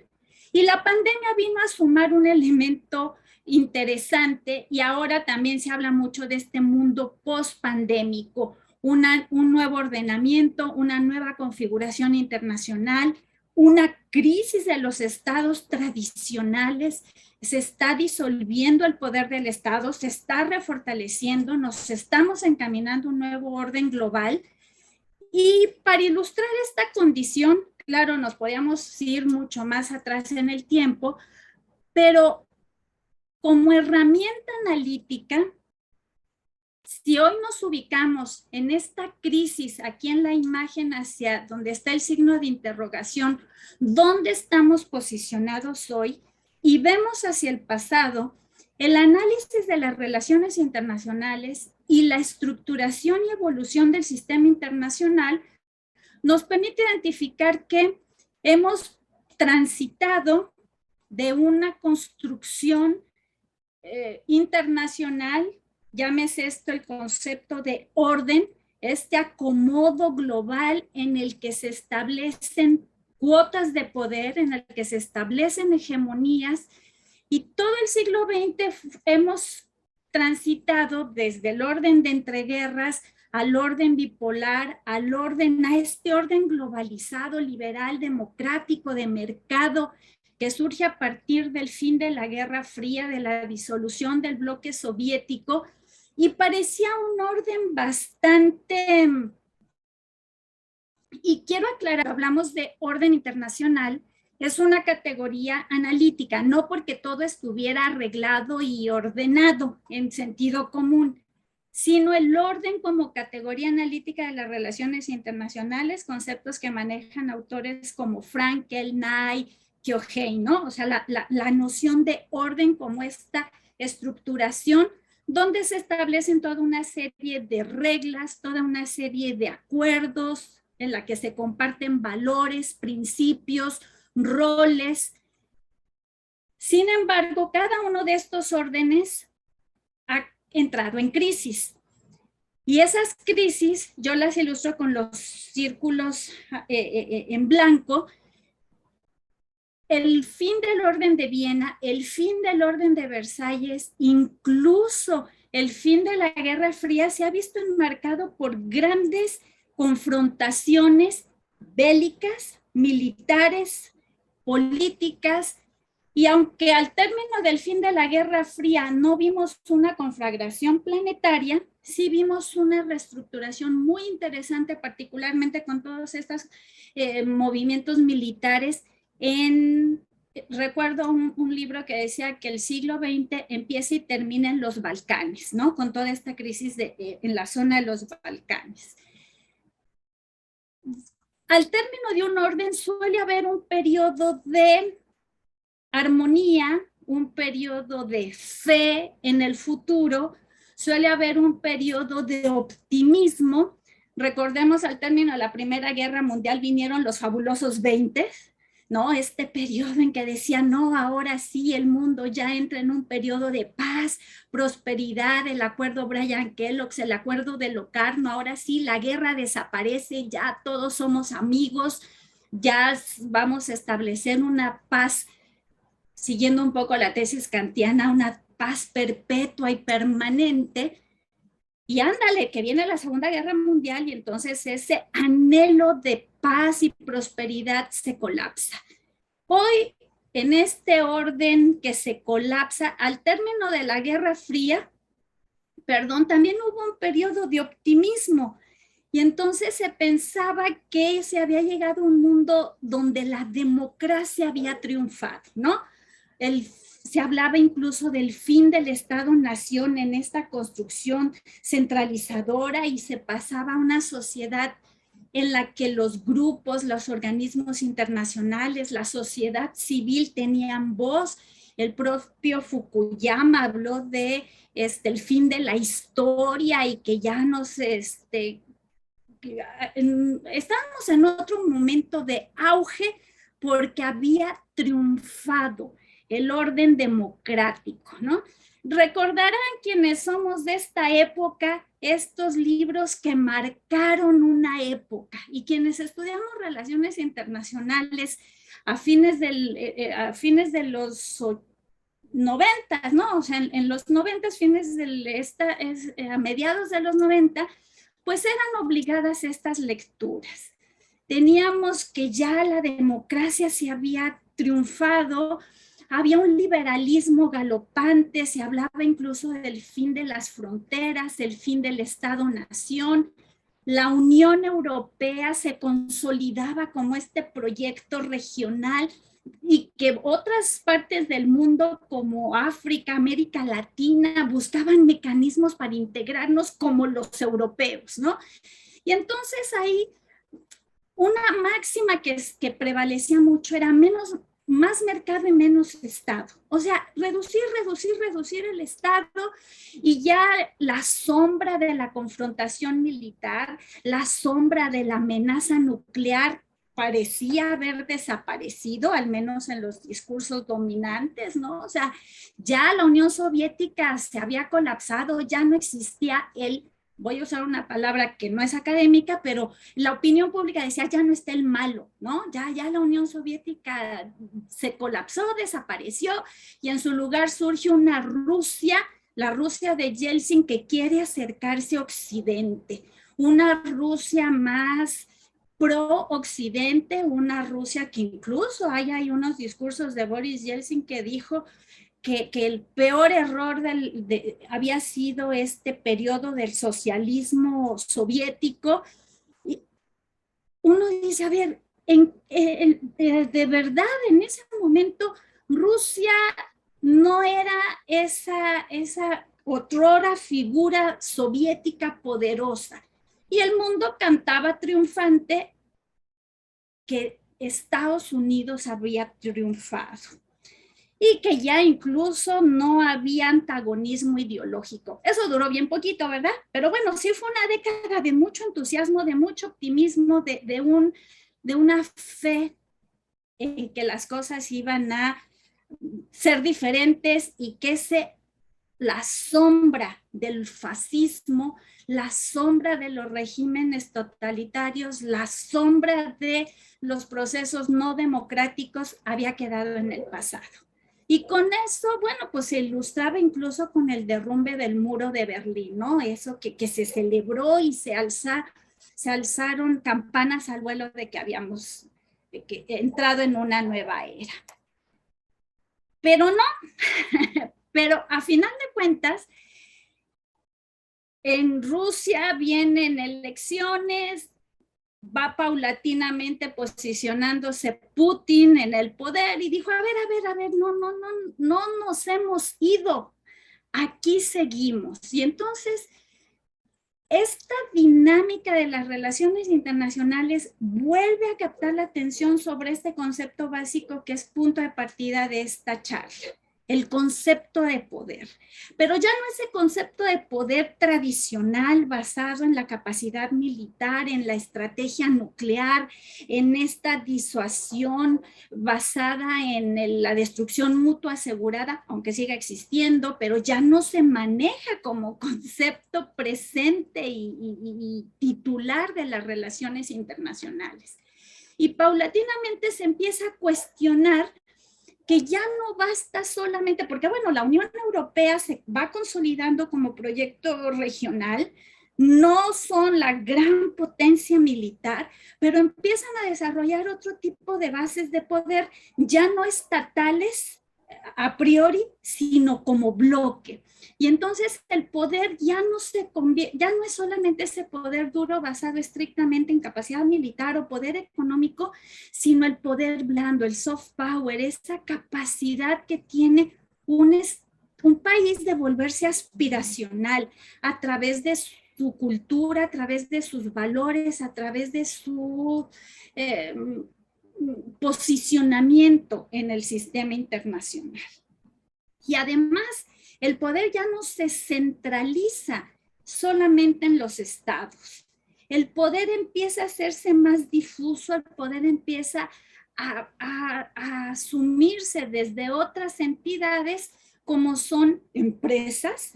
Y la pandemia vino a sumar un elemento interesante y ahora también se habla mucho de este mundo post-pandémico, un nuevo ordenamiento, una nueva configuración internacional, una crisis de los estados tradicionales, se está disolviendo el poder del Estado, se está refortaleciendo, nos estamos encaminando a un nuevo orden global. Y para ilustrar esta condición, claro, nos podíamos ir mucho más atrás en el tiempo, pero como herramienta analítica, si hoy nos ubicamos en esta crisis, aquí en la imagen hacia donde está el signo de interrogación, ¿dónde estamos posicionados hoy? Y vemos hacia el pasado, el análisis de las relaciones internacionales y la estructuración y evolución del sistema internacional nos permite identificar que hemos transitado de una construcción internacional, llámese esto el concepto de orden, este acomodo global en el que se establecen cuotas de poder, en el que se establecen hegemonías, y todo el siglo XX hemos transitado desde el orden de entreguerras al orden bipolar, al orden, a este orden globalizado, liberal, democrático, de mercado, que surge a partir del fin de la Guerra Fría, de la disolución del bloque soviético, y parecía un orden bastante... Y quiero aclarar, hablamos de orden internacional, es una categoría analítica, no porque todo estuviera arreglado y ordenado en sentido común, sino el orden como categoría analítica de las relaciones internacionales, conceptos que manejan autores como Frankel, Nye, Keohane, ¿no? O sea, la noción de orden como esta estructuración donde se establecen toda una serie de reglas, toda una serie de acuerdos en la que se comparten valores, principios, roles. Sin embargo, cada uno de estos órdenes ha entrado en crisis. Y esas crisis, yo las ilustro con los círculos en blanco. El fin del orden de Viena, el fin del orden de Versalles, incluso el fin de la Guerra Fría se ha visto enmarcado por grandes confrontaciones bélicas, militares, políticas, y aunque al término del fin de la Guerra Fría no vimos una conflagración planetaria, sí vimos una reestructuración muy interesante, particularmente con todos estos movimientos militares. Recuerdo un libro que decía que el siglo XX empieza y termina en los Balcanes, ¿no? Con toda esta crisis en la zona de los Balcanes. Al término de un orden suele haber un periodo de armonía, un periodo de fe en el futuro, suele haber un periodo de optimismo. Recordemos, al término de la Primera Guerra Mundial vinieron los fabulosos 20, ¿no? Este periodo en que decían, no, ahora sí el mundo ya entra en un periodo de paz, prosperidad, el acuerdo Bryan-Kellogg, el acuerdo de Locarno, ahora sí la guerra desaparece, ya todos somos amigos, ya vamos a establecer una paz, siguiendo un poco la tesis kantiana, una paz perpetua y permanente. Y ándale, que viene la Segunda Guerra Mundial y entonces ese anhelo de paz y prosperidad se colapsa. Hoy, en este orden que se colapsa, al término de la Guerra Fría, también hubo un periodo de optimismo. Y entonces se pensaba que se había llegado a un mundo donde la democracia había triunfado, ¿no? Se hablaba incluso del fin del Estado-Nación en esta construcción centralizadora y se pasaba a una sociedad en la que los grupos, los organismos internacionales, la sociedad civil tenían voz el propio Fukuyama habló de el fin de la historia y que ya nos, estábamos en otro momento de auge porque había triunfado el orden democrático, ¿no? Recordarán quienes somos de esta época estos libros que marcaron una época, y quienes estudiamos relaciones internacionales a fines de los 90, ¿no? O sea, en los 90, a mediados de los 90, pues eran obligadas estas lecturas. Teníamos que ya la democracia se había triunfado, había un liberalismo galopante, se hablaba incluso del fin de las fronteras, el fin del Estado-nación. La Unión Europea se consolidaba como este proyecto regional y que otras partes del mundo como África, América Latina, buscaban mecanismos para integrarnos como los europeos, ¿no? Y entonces ahí una máxima que prevalecía mucho era más mercado y menos Estado. O sea, reducir el Estado, y ya la sombra de la confrontación militar, la sombra de la amenaza nuclear parecía haber desaparecido, al menos en los discursos dominantes, ¿no? O sea, ya la Unión Soviética se había colapsado, ya no existía voy a usar una palabra que no es académica, pero la opinión pública decía, ya no está el malo, ¿no? Ya la Unión Soviética se colapsó, desapareció, y en su lugar surge una Rusia, la Rusia de Yeltsin, que quiere acercarse a Occidente, una Rusia más pro-Occidente, una Rusia que incluso hay unos discursos de Boris Yeltsin que dijo que el peor error había sido este periodo del socialismo soviético. Y uno dice, a ver, de verdad en ese momento Rusia no era esa otrora figura soviética poderosa, y el mundo cantaba triunfante que Estados Unidos había triunfado y que ya incluso no había antagonismo ideológico. Eso duró bien poquito, ¿verdad? Pero bueno, sí fue una década de mucho entusiasmo, de mucho optimismo, de una fe en que las cosas iban a ser diferentes, y que la sombra del fascismo, la sombra de los regímenes totalitarios, la sombra de los procesos no democráticos había quedado en el pasado. Y con eso, bueno, pues se ilustraba incluso con el derrumbe del muro de Berlín, ¿no? Eso que se celebró y se alzaron campanas al vuelo de que habíamos entrado en una nueva era. Pero no, pero a final de cuentas, en Rusia vienen elecciones, va paulatinamente posicionándose Putin en el poder, y dijo, a ver, no nos hemos ido, aquí seguimos. Y entonces esta dinámica de las relaciones internacionales vuelve a captar la atención sobre este concepto básico que es punto de partida de esta charla: el concepto de poder, pero ya no ese concepto de poder tradicional basado en la capacidad militar, en la estrategia nuclear, en esta disuasión basada en la destrucción mutua asegurada, aunque siga existiendo, pero ya no se maneja como concepto presente y titular de las relaciones internacionales. Y paulatinamente se empieza a cuestionar que ya no basta solamente, porque bueno, la Unión Europea se va consolidando como proyecto regional, no son la gran potencia militar, pero empiezan a desarrollar otro tipo de bases de poder, ya no estatales a priori, sino como bloque. Y entonces el poder ya no es solamente ese poder duro basado estrictamente en capacidad militar o poder económico, sino el poder blando, el soft power, esa capacidad que tiene un país de volverse aspiracional a través de su cultura, a través de sus valores, a través de su posicionamiento en el sistema internacional. Y además, el poder ya no se centraliza solamente en los estados. El poder empieza a hacerse más difuso, el poder empieza a asumirse desde otras entidades como son empresas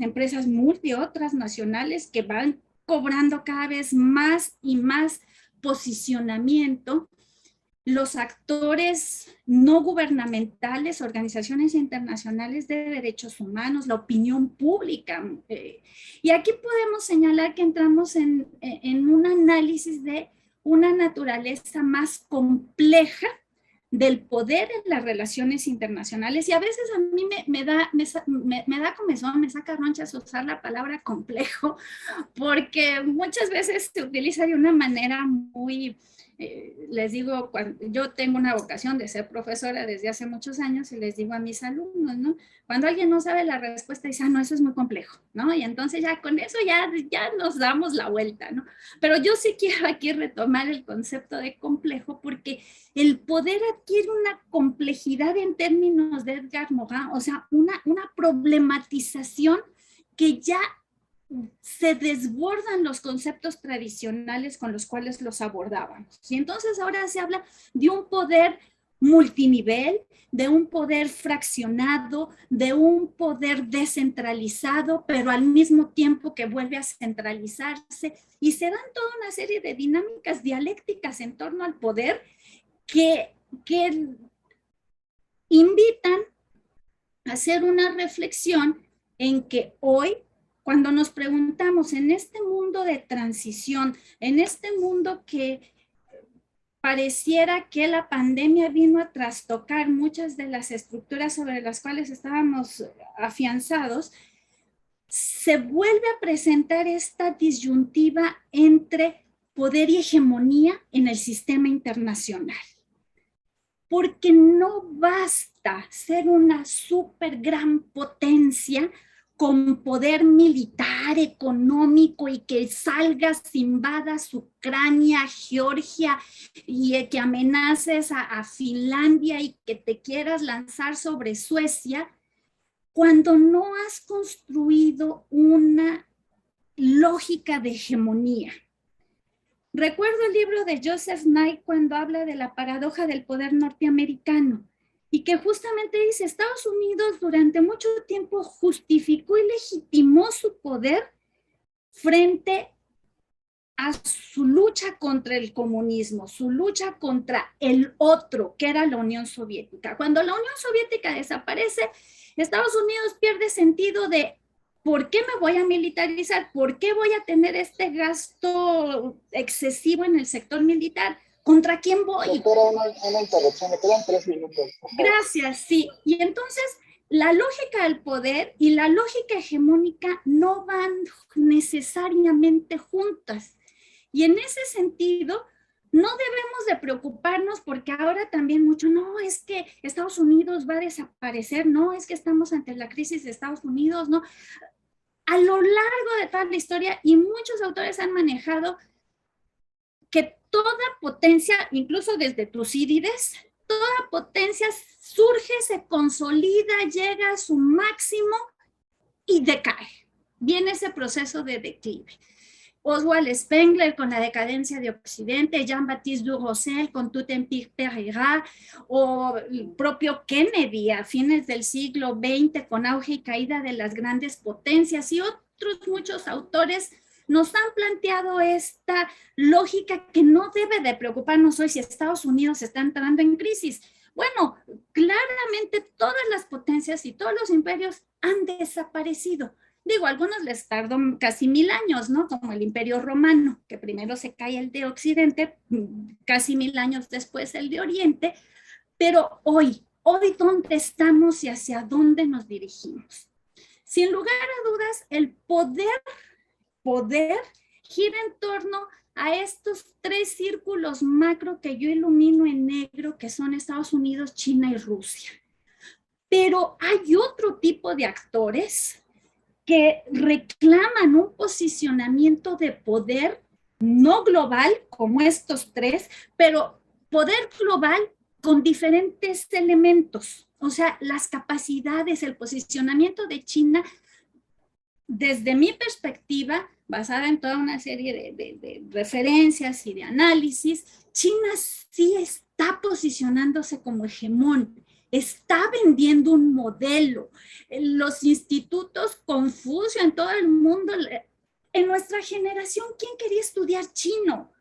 multi-transnacionales que van cobrando cada vez más y más posicionamiento. Los actores no gubernamentales, organizaciones internacionales de derechos humanos, la opinión pública. Y aquí podemos señalar que entramos en un análisis de una naturaleza más compleja del poder en las relaciones internacionales, y a veces a mí me da comezón, me saca ronchas usar la palabra complejo, porque muchas veces se utiliza de una manera muy, les digo, yo tengo una vocación de ser profesora desde hace muchos años y les digo a mis alumnos, ¿no? Cuando alguien no sabe la respuesta, dice, no, eso es muy complejo, ¿no? Y entonces ya con eso ya nos damos la vuelta, ¿no? Pero yo sí quiero aquí retomar el concepto de complejo, porque el poder adquiere una complejidad en términos de Edgar Morin, o sea, una problematización que ya se desbordan los conceptos tradicionales con los cuales los abordábamos. Y entonces ahora se habla de un poder multinivel, de un poder fraccionado, de un poder descentralizado, pero al mismo tiempo que vuelve a centralizarse, y se dan toda una serie de dinámicas dialécticas en torno al poder que invitan a hacer una reflexión en que hoy, cuando nos preguntamos en este mundo de transición, en este mundo que pareciera que la pandemia vino a trastocar muchas de las estructuras sobre las cuales estábamos afianzados, se vuelve a presentar esta disyuntiva entre poder y hegemonía en el sistema internacional. Porque no basta ser una súper gran potencia con poder militar, económico, y que salgas, invadas Ucrania, Georgia, y que amenaces a Finlandia y que te quieras lanzar sobre Suecia, cuando no has construido una lógica de hegemonía. Recuerdo el libro de Joseph Nye cuando habla de la paradoja del poder norteamericano, y que justamente dice, Estados Unidos durante mucho tiempo justificó y legitimó su poder frente a su lucha contra el comunismo, su lucha contra el otro, que era la Unión Soviética. Cuando la Unión Soviética desaparece, Estados Unidos pierde sentido de ¿por qué me voy a militarizar? ¿Por qué voy a tener este gasto excesivo en el sector militar? ¿Contra quién voy? Doctora, una interrupción, me quedan 3 minutos. Gracias, sí. Y entonces la lógica del poder y la lógica hegemónica no van necesariamente juntas. Y en ese sentido, no debemos de preocuparnos porque ahora también mucho, no, es que Estados Unidos va a desaparecer, no, es que estamos ante la crisis de Estados Unidos, no. A lo largo de toda la historia, y muchos autores han manejado que toda potencia, incluso desde Tucídides, toda potencia surge, se consolida, llega a su máximo y decae. Viene ese proceso de declive. Oswald Spengler con la decadencia de Occidente, Jean-Baptiste Durossel con Tout un périra, o el propio Kennedy a fines del siglo XX con auge y caída de las grandes potencias, y otros muchos autores nos han planteado esta lógica que no debe de preocuparnos hoy si Estados Unidos está entrando en crisis. Bueno, claramente todas las potencias y todos los imperios han desaparecido. Digo, a algunos les tardó casi 1000 años, ¿no? Como el Imperio Romano, que primero se cae el de Occidente, casi 1000 años después el de Oriente, pero hoy, ¿dónde estamos y hacia dónde nos dirigimos? Sin lugar a dudas, el poder gira en torno a estos 3 círculos macro que yo ilumino en negro, que son Estados Unidos, China y Rusia. Pero hay otro tipo de actores que reclaman un posicionamiento de poder no global como estos 3, pero poder global con diferentes elementos. O sea, las capacidades, el posicionamiento de China, desde mi perspectiva, basada en toda una serie de referencias y de análisis, China sí está posicionándose como hegemón, está vendiendo un modelo. Los institutos Confucio en todo el mundo, en nuestra generación, ¿quién quería estudiar chino?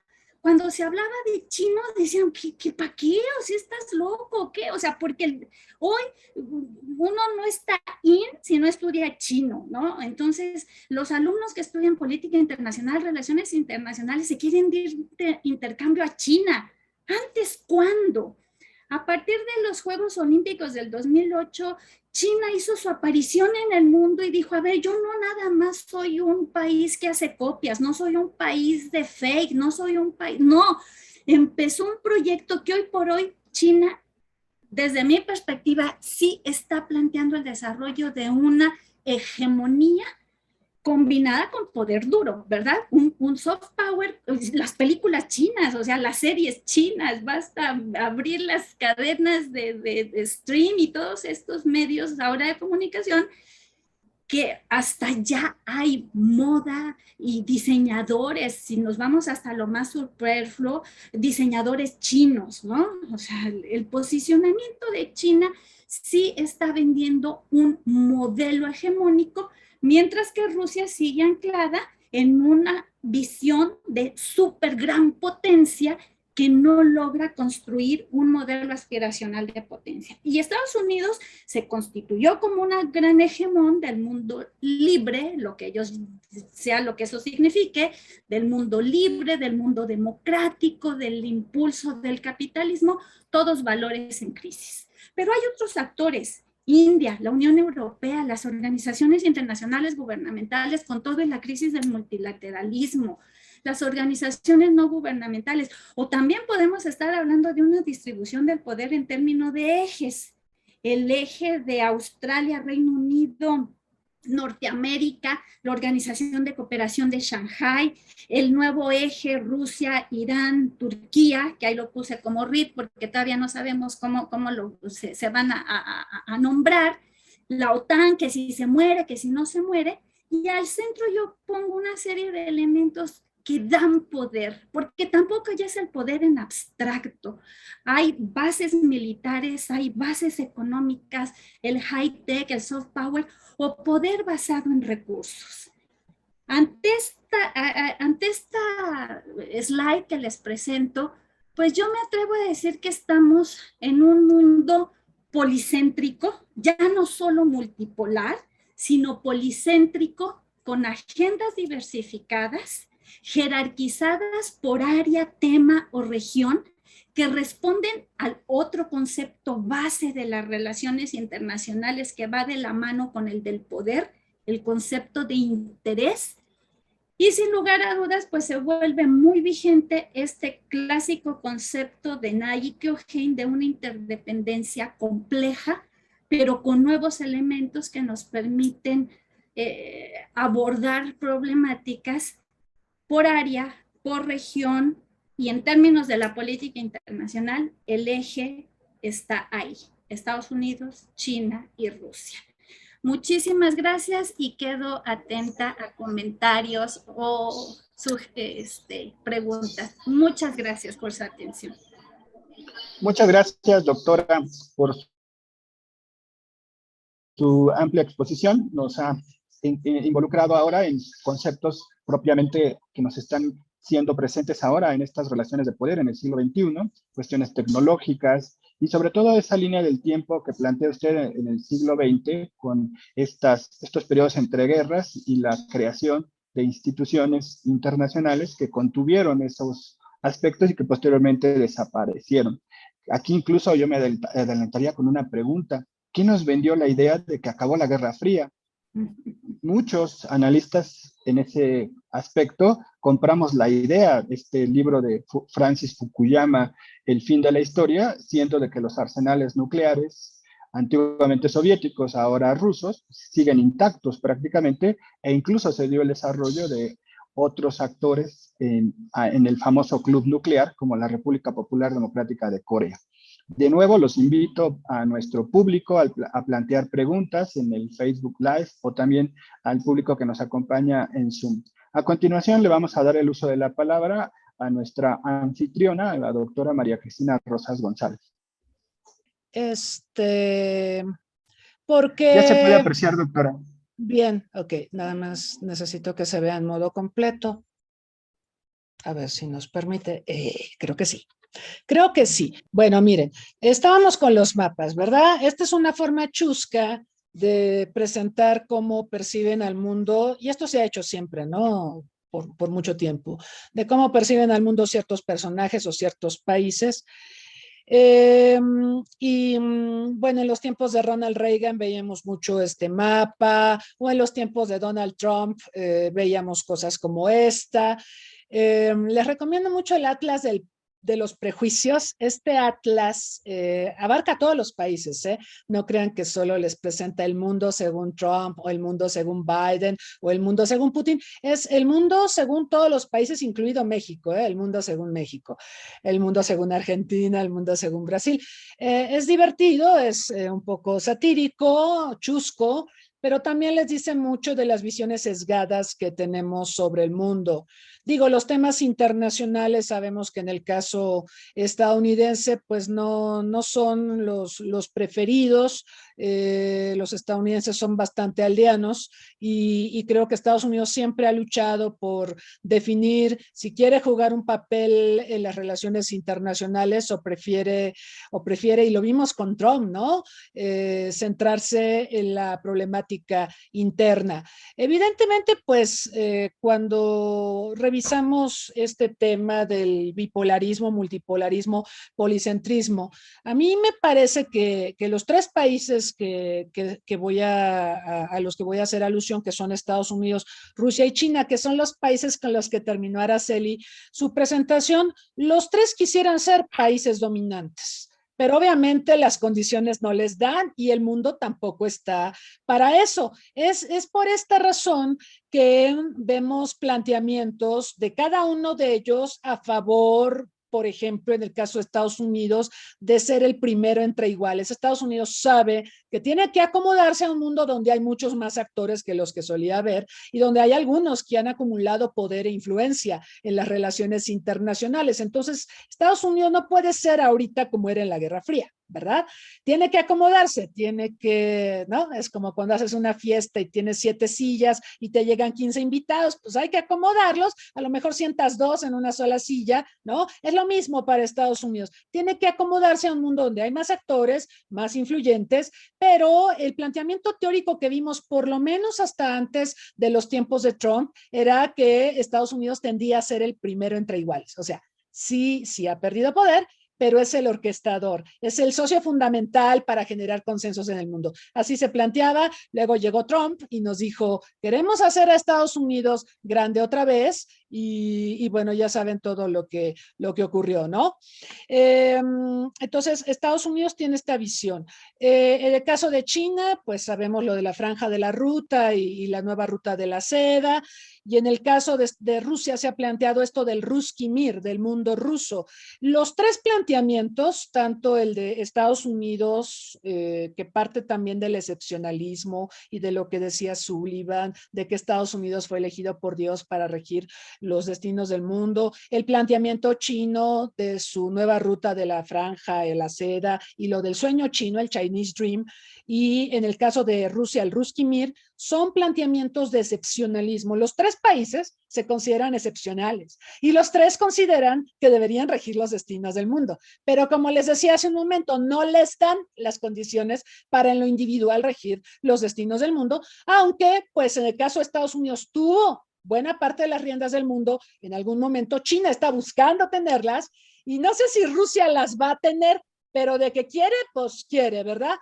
Cuando se hablaba de chino, decían, ¿para qué? O sea, ¿estás loco o qué? O sea, porque hoy uno no está in si no estudia chino, ¿no? Entonces, los alumnos que estudian política internacional, relaciones internacionales, se quieren ir de intercambio a China. ¿Antes cuándo? A partir de los Juegos Olímpicos del 2008, China hizo su aparición en el mundo y dijo, a ver, yo no nada más soy un país que hace copias, no soy un país de fake, no soy un país, no. Empezó un proyecto que hoy por hoy China, desde mi perspectiva, sí está planteando el desarrollo de una hegemonía combinada con poder duro, ¿verdad? Un soft power, las películas chinas, o sea, las series chinas, basta abrir las cadenas de stream y todos estos medios ahora de comunicación, que hasta ya hay moda y diseñadores, si nos vamos hasta lo más superfluo, diseñadores chinos, ¿no? O sea, el posicionamiento de China sí está vendiendo un modelo hegemónico, mientras que Rusia sigue anclada en una visión de súper gran potencia que no logra construir un modelo aspiracional de potencia. Y Estados Unidos se constituyó como una gran hegemón del mundo libre, lo que ellos, sea lo que eso signifique, del mundo libre, del mundo democrático, del impulso del capitalismo, todos valores en crisis. Pero hay otros actores, India, la Unión Europea, las organizaciones internacionales gubernamentales con toda la crisis del multilateralismo, las organizaciones no gubernamentales, o también podemos estar hablando de una distribución del poder en términos de ejes, el eje de Australia, Reino Unido, Norteamérica, la Organización de Cooperación de Shanghái, el nuevo eje Rusia, Irán, Turquía, que ahí lo puse como RIT porque todavía no sabemos cómo se van a nombrar, la OTAN, que si se muere, que si no se muere, y al centro yo pongo una serie de elementos que dan poder, porque tampoco ya es el poder en abstracto. Hay bases militares, hay bases económicas, el high-tech, el soft power, o poder basado en recursos. Ante esta slide que les presento, pues yo me atrevo a decir que estamos en un mundo policéntrico, ya no solo multipolar, sino policéntrico, con agendas diversificadas, jerarquizadas por área, tema o región, que responden al otro concepto base de las relaciones internacionales que va de la mano con el del poder, el concepto de interés. Y sin lugar a dudas, pues se vuelve muy vigente este clásico concepto de Nagy O'Hain de una interdependencia compleja, pero con nuevos elementos que nos permiten abordar problemáticas por área, por región, y en términos de la política internacional, el eje está ahí, Estados Unidos, China y Rusia. Muchísimas gracias y quedo atenta a comentarios o preguntas. Muchas gracias por su atención. Muchas gracias, doctora, por su amplia exposición. Nos ha involucrado ahora en conceptos propiamente que nos están siendo presentes ahora en estas relaciones de poder en el siglo XXI, cuestiones tecnológicas y sobre todo esa línea del tiempo que plantea usted en el siglo XX con estos periodos entre guerras y la creación de instituciones internacionales que contuvieron esos aspectos y que posteriormente desaparecieron. Aquí incluso yo me adelantaría con una pregunta. ¿Quién nos vendió la idea de que acabó la Guerra Fría? Muchos analistas en ese aspecto compramos la idea, este libro de Francis Fukuyama, El fin de la historia, siendo de que los arsenales nucleares antiguamente soviéticos, ahora rusos, siguen intactos prácticamente, e incluso se dio el desarrollo de otros actores en el famoso club nuclear, como la República Popular Democrática de Corea. De nuevo, los invito a nuestro público a plantear preguntas en el Facebook Live o también al público que nos acompaña en Zoom. A continuación, le vamos a dar el uso de la palabra a nuestra anfitriona, la doctora María Cristina Rosas González. Porque... Ya se puede apreciar, doctora. Bien, ok, nada más necesito que se vea en modo completo. A ver si nos permite. Creo que sí. Creo que sí. Bueno, miren, estábamos con los mapas, ¿verdad? Esta es una forma chusca de presentar cómo perciben al mundo, y esto se ha hecho siempre, ¿no? Por mucho tiempo, de cómo perciben al mundo ciertos personajes o ciertos países. Bueno, en los tiempos de Ronald Reagan veíamos mucho este mapa, o en los tiempos de Donald Trump veíamos cosas como esta. Les recomiendo mucho el Atlas de los prejuicios. Este atlas abarca todos los países, ¿eh? No crean que solo les presenta el mundo según Trump o el mundo según Biden o el mundo según Putin. Es el mundo según todos los países, incluido México, ¿eh? El mundo según México, el mundo según Argentina, el mundo según Brasil. Es divertido, es un poco satírico, chusco, pero también les dice mucho de las visiones sesgadas que tenemos sobre el mundo. Digo, los temas internacionales, sabemos que en el caso estadounidense, pues no son los preferidos. Los estadounidenses son bastante aldeanos y creo que Estados Unidos siempre ha luchado por definir si quiere jugar un papel en las relaciones internacionales o prefiere, y lo vimos con Trump, ¿no? Centrarse en la problemática interna. Evidentemente, pues cuando revisamos este tema del bipolarismo, multipolarismo, policentrismo, a mí me parece que los tres países a los que voy a hacer alusión, que son Estados Unidos, Rusia y China, que son los países con los que terminó Araceli su presentación, los tres quisieran ser países dominantes. Pero obviamente las condiciones no les dan y el mundo tampoco está para eso. Es por esta razón que vemos planteamientos de cada uno de ellos a favor, por ejemplo, en el caso de Estados Unidos, de ser el primero entre iguales. Estados Unidos sabe que tiene que acomodarse a un mundo donde hay muchos más actores que los que solía haber y donde hay algunos que han acumulado poder e influencia en las relaciones internacionales. Entonces, Estados Unidos no puede ser ahorita como era en la Guerra Fría, ¿verdad? Tiene que acomodarse, tiene que, ¿no? Es como cuando haces una fiesta y tienes 7 sillas y te llegan 15 invitados, pues hay que acomodarlos, a lo mejor sientas 2 en una sola silla, ¿no? Es lo mismo para Estados Unidos, tiene que acomodarse a un mundo donde hay más actores, más influyentes, pero el planteamiento teórico que vimos por lo menos hasta antes de los tiempos de Trump era que Estados Unidos tendía a ser el primero entre iguales, o sea, sí ha perdido poder, pero es el orquestador, es el socio fundamental para generar consensos en el mundo. Así se planteaba, luego llegó Trump y nos dijo, queremos hacer a Estados Unidos grande otra vez, y bueno, ya saben todo lo que ocurrió, ¿no? Entonces, Estados Unidos tiene esta visión. En el caso de China, pues sabemos lo de la franja de la ruta y la nueva ruta de la seda, y en el caso de Rusia se ha planteado esto del Ruski Mir, del mundo ruso. Los tres planteamientos, tanto el de Estados Unidos, que parte también del excepcionalismo y de lo que decía Sullivan, de que Estados Unidos fue elegido por Dios para regir los destinos del mundo, el planteamiento chino de su nueva ruta de la franja, de la seda, y lo del sueño chino, el Chinese Dream, y en el caso de Rusia, el Ruski Mir, son planteamientos de excepcionalismo. Los tres países se consideran excepcionales y los tres consideran que deberían regir los destinos del mundo. Pero como les decía hace un momento, no les dan las condiciones para en lo individual regir los destinos del mundo, aunque pues en el caso de Estados Unidos tuvo buena parte de las riendas del mundo, en algún momento China está buscando tenerlas y no sé si Rusia las va a tener, pero de que quiere, pues quiere, ¿verdad?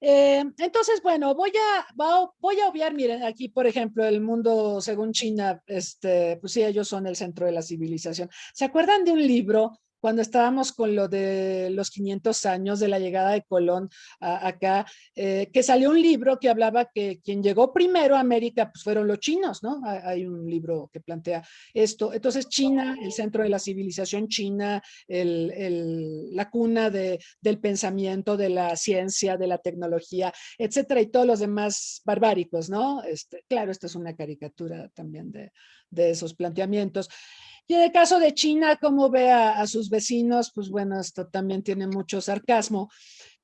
Entonces, bueno, voy a obviar, miren, aquí, por ejemplo, el mundo según China, pues sí, ellos son el centro de la civilización. ¿Se acuerdan de un libro cuando estábamos con lo de los 500 años de la llegada de Colón acá, que salió un libro que hablaba que quien llegó primero a América pues fueron los chinos, ¿no? Hay un libro que plantea esto. Entonces China, el centro de la civilización china, la cuna del pensamiento, de la ciencia, de la tecnología, etcétera, y todos los demás barbáricos, ¿no? Claro, esta es una caricatura también de esos planteamientos. Y en el caso de China, como ve a sus vecinos, pues bueno, esto también tiene mucho sarcasmo.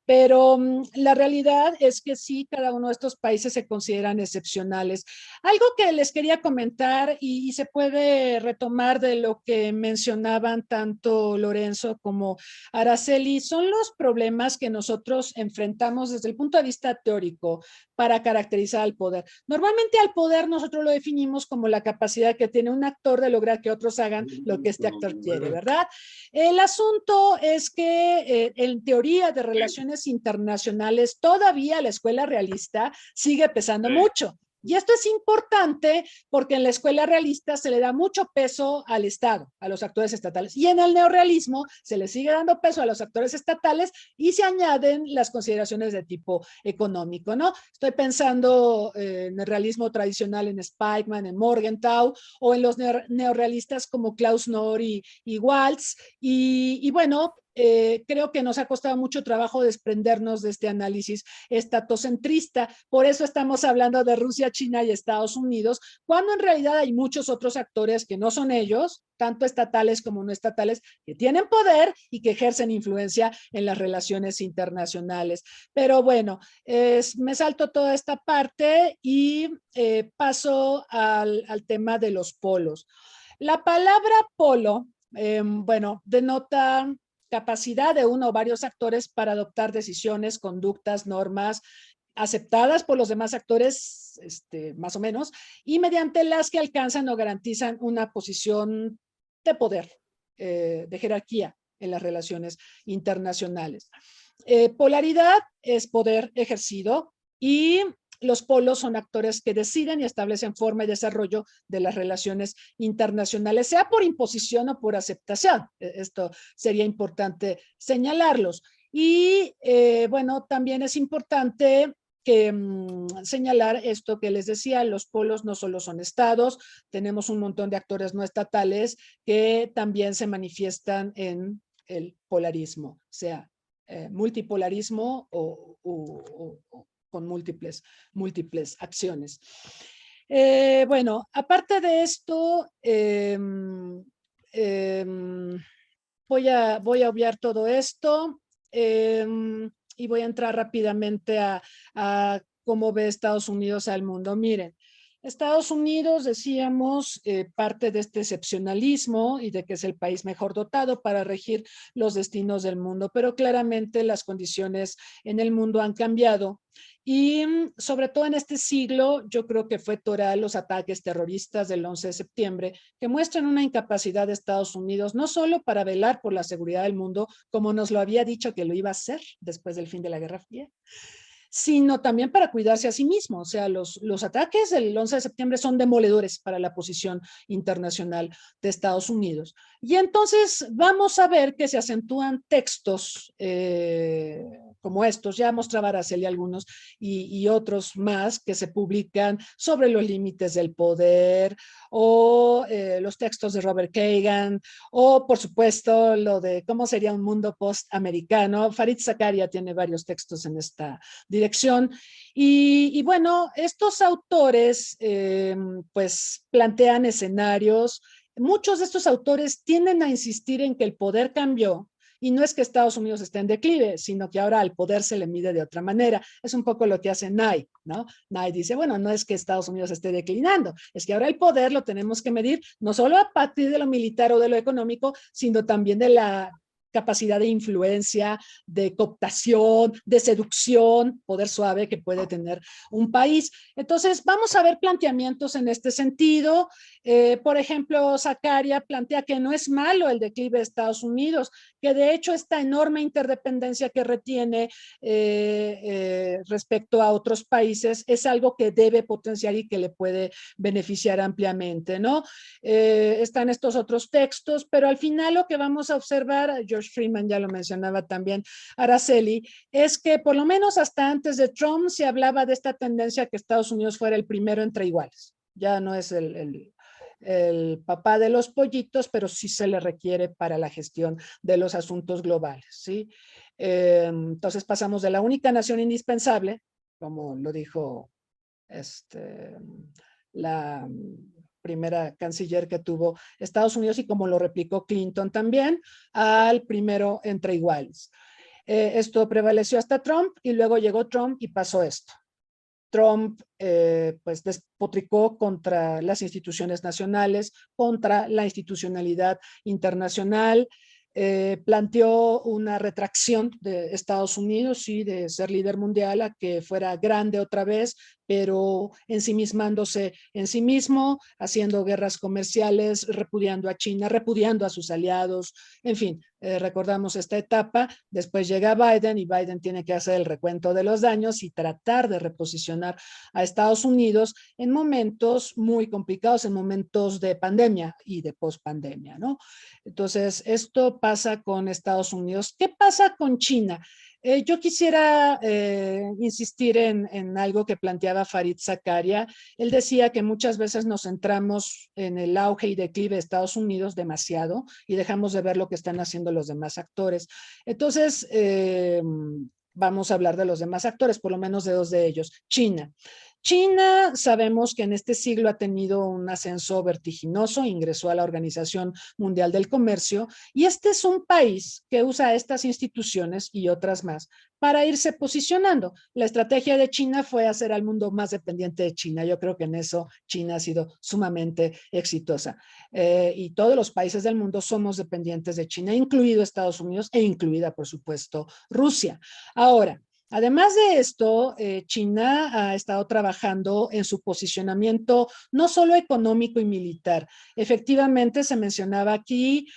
Pero la realidad es que sí, cada uno de estos países se consideran excepcionales. Algo que les quería comentar y se puede retomar de lo que mencionaban tanto Lorenzo como Araceli, son los problemas que nosotros enfrentamos desde el punto de vista teórico para caracterizar al poder. Normalmente al poder nosotros lo definimos como la capacidad que tiene un actor de lograr que otros hagan lo que este actor quiere, ¿verdad? El asunto es que en teoría de relaciones internacionales todavía la escuela realista sigue pesando mucho. Y esto es importante porque en la escuela realista se le da mucho peso al Estado, a los actores estatales. Y en el neorrealismo se le sigue dando peso a los actores estatales y se añaden las consideraciones de tipo económico, ¿no? Estoy pensando en el realismo tradicional en Spikeman, en Morgenthau, o en los neorrealistas como Klaus Knorr y Waltz. Y bueno, creo que nos ha costado mucho trabajo desprendernos de este análisis estatocentrista. Por eso estamos hablando de Rusia, China y Estados Unidos, cuando en realidad hay muchos otros actores que no son ellos, tanto estatales como no estatales, que tienen poder y que ejercen influencia en las relaciones internacionales. Pero bueno, me salto toda esta parte y paso al tema de los polos. La palabra polo, bueno, denota capacidad de uno o varios actores para adoptar decisiones, conductas, normas aceptadas por los demás actores, más o menos, y mediante las que alcanzan o garantizan una posición de poder, de jerarquía en las relaciones internacionales. Polaridad es poder ejercido y los polos son actores que deciden y establecen forma y desarrollo de las relaciones internacionales, sea por imposición o por aceptación. Esto sería importante señalarlos. Y bueno, también es importante señalar esto que les decía, los polos no solo son estados, tenemos un montón de actores no estatales que también se manifiestan en el polarismo, sea multipolarismo o con múltiples acciones. Bueno, aparte de esto, voy a obviar todo esto y voy a entrar rápidamente a cómo ve Estados Unidos al mundo. Miren, Estados Unidos, decíamos, parte de este excepcionalismo y de que es el país mejor dotado para regir los destinos del mundo, pero claramente las condiciones en el mundo han cambiado y sobre todo en este siglo yo creo que fue toral los ataques terroristas del 11 de septiembre que muestran una incapacidad de Estados Unidos no solo para velar por la seguridad del mundo como nos lo había dicho que lo iba a hacer después del fin de la Guerra Fría, sino también para cuidarse a sí mismo. O sea, los ataques del 11 de septiembre son demoledores para la posición internacional de Estados Unidos. Y entonces vamos a ver que se acentúan textos como estos, ya mostraba Araceli algunos y otros más que se publican sobre los límites del poder o los textos de Robert Kagan o por supuesto lo de cómo sería un mundo post-americano. Fareed Zakaria tiene varios textos en esta dirección y bueno, estos autores pues plantean escenarios. Muchos de estos autores tienden a insistir en que el poder cambió y no es que Estados Unidos esté en declive, sino que ahora al poder se le mide de otra manera. Es un poco lo que hace Nye, ¿no? Nye dice, bueno, no es que Estados Unidos esté declinando, es que ahora el poder lo tenemos que medir no solo a partir de lo militar o de lo económico, sino también de la capacidad de influencia, de cooptación, de seducción, poder suave que puede tener un país. Entonces, vamos a ver planteamientos en este sentido. Por ejemplo, Zakaria plantea que no es malo el declive de Estados Unidos, que de hecho esta enorme interdependencia que retiene respecto a otros países es algo que debe potenciar y que le puede beneficiar ampliamente, ¿no? Están estos otros textos, pero al final lo que vamos a observar, George Freeman ya lo mencionaba también, Araceli, es que por lo menos hasta antes de Trump se hablaba de esta tendencia que Estados Unidos fuera el primero entre iguales. Ya no es el papá de los pollitos, pero sí se le requiere para la gestión de los asuntos globales, ¿sí? Entonces pasamos de la única nación indispensable, como lo dijo la primera canciller que tuvo Estados Unidos y como lo replicó Clinton también, al primero entre iguales. Esto prevaleció hasta Trump y luego llegó Trump y pasó esto. Trump pues despotricó contra las instituciones nacionales, contra la institucionalidad internacional, planteó una retracción de Estados Unidos y de ser líder mundial a que fuera grande otra vez, pero ensimismándose en sí mismo, haciendo guerras comerciales, repudiando a China, repudiando a sus aliados, en fin, recordamos esta etapa. Después llega Biden y Biden tiene que hacer el recuento de los daños y tratar de reposicionar a Estados Unidos en momentos muy complicados, en momentos de pandemia y de pospandemia, ¿no? Entonces, esto pasa con Estados Unidos. ¿Qué pasa con China? Yo quisiera insistir en algo que planteaba Fareed Zakaria. Él decía que muchas veces nos centramos en el auge y declive de Estados Unidos demasiado y dejamos de ver lo que están haciendo los demás actores. Entonces, vamos a hablar de los demás actores, por lo menos de dos de ellos. China. China, sabemos que en este siglo ha tenido un ascenso vertiginoso, ingresó a la Organización Mundial del Comercio y este es un país que usa estas instituciones y otras más para irse posicionando. La estrategia de China fue hacer al mundo más dependiente de China. Yo creo que en eso China ha sido sumamente exitosa. Y todos los países del mundo somos dependientes de China, incluido Estados Unidos e incluida, por supuesto, Rusia. Ahora, además de esto, China ha estado trabajando en su posicionamiento no solo económico y militar. Efectivamente, se mencionaba aquí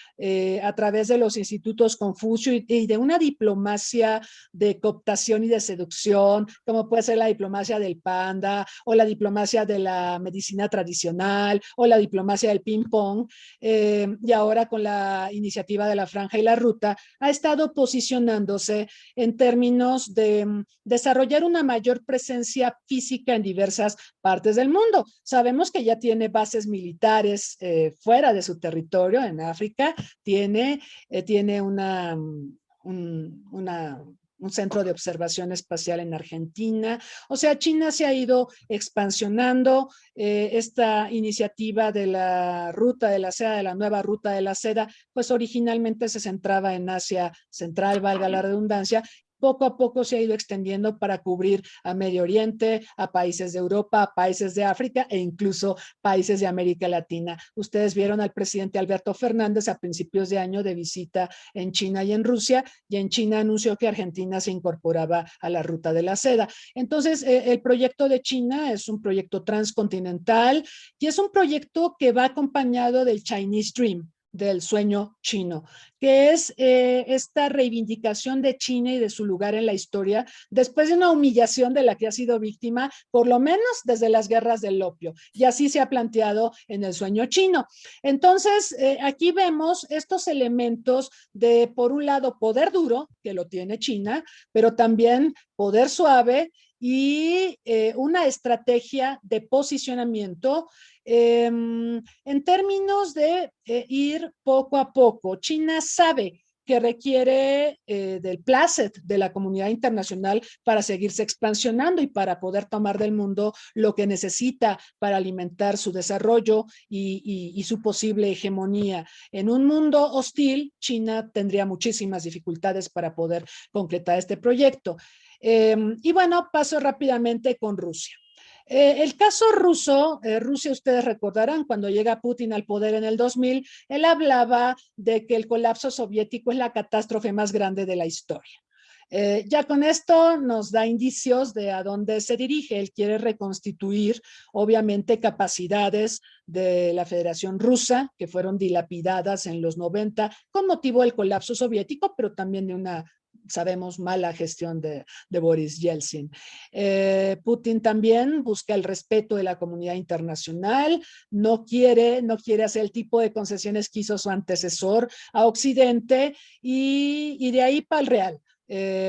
a través de los institutos Confucio y de una diplomacia de cooptación y de seducción, como puede ser la diplomacia del panda o la diplomacia de la medicina tradicional o la diplomacia del ping-pong, y ahora con la iniciativa de la Franja y la Ruta, ha estado posicionándose en términos de desarrollar una mayor presencia física en diversas partes del mundo. Sabemos que ya tiene bases militares fuera de su territorio, en África, tiene un centro de observación espacial en Argentina. O sea, China se ha ido expansionando. Esta iniciativa de la ruta de la seda, de la nueva ruta de la seda, pues originalmente se centraba en Asia Central, valga la redundancia. Poco a poco se ha ido extendiendo para cubrir a Medio Oriente, a países de Europa, a países de África e incluso países de América Latina. Ustedes vieron al presidente Alberto Fernández a principios de año de visita en China y en Rusia, y en China anunció que Argentina se incorporaba a la ruta de la seda. Entonces, el proyecto de China es un proyecto transcontinental y es un proyecto que va acompañado del Chinese Dream, del sueño chino, que es esta reivindicación de China y de su lugar en la historia después de una humillación de la que ha sido víctima, por lo menos desde las guerras del opio, y así se ha planteado en el sueño chino. Entonces, aquí vemos estos elementos de, por un lado, poder duro, que lo tiene China, pero también poder suave y una estrategia de posicionamiento en términos de ir poco a poco. China sabe que requiere del placet de la comunidad internacional para seguirse expansionando y para poder tomar del mundo lo que necesita para alimentar su desarrollo y su posible hegemonía. En un mundo hostil, China tendría muchísimas dificultades para poder concretar este proyecto. Y bueno, paso rápidamente con Rusia. El caso ruso, Rusia, ustedes recordarán, cuando llega Putin al poder en el 2000, él hablaba de que el colapso soviético es la catástrofe más grande de la historia. Ya con esto nos da indicios de a dónde se dirige. Él quiere reconstituir, obviamente, capacidades de la Federación Rusa, que fueron dilapidadas en los 90 con motivo del colapso soviético, pero también de una, sabemos, mala gestión de Boris Yeltsin. Putin también busca el respeto de la comunidad internacional, no quiere hacer el tipo de concesiones que hizo su antecesor a Occidente y de ahí para el real.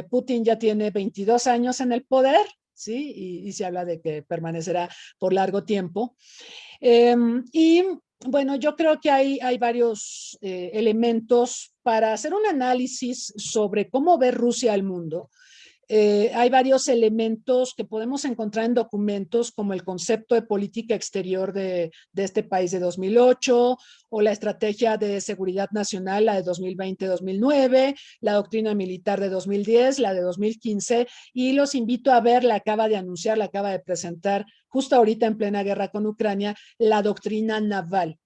Putin ya tiene 22 años en el poder, ¿sí? Y se habla de que permanecerá por largo tiempo. Y bueno, yo creo que hay varios elementos para hacer un análisis sobre cómo ve Rusia al mundo. Hay varios elementos que podemos encontrar en documentos como el concepto de política exterior de este país de 2008 o la estrategia de seguridad nacional, la de 2020-2009, la doctrina militar de 2010, la de 2015 y los invito a ver, la acaba de presentar justo ahorita en plena guerra con Ucrania, la doctrina naval.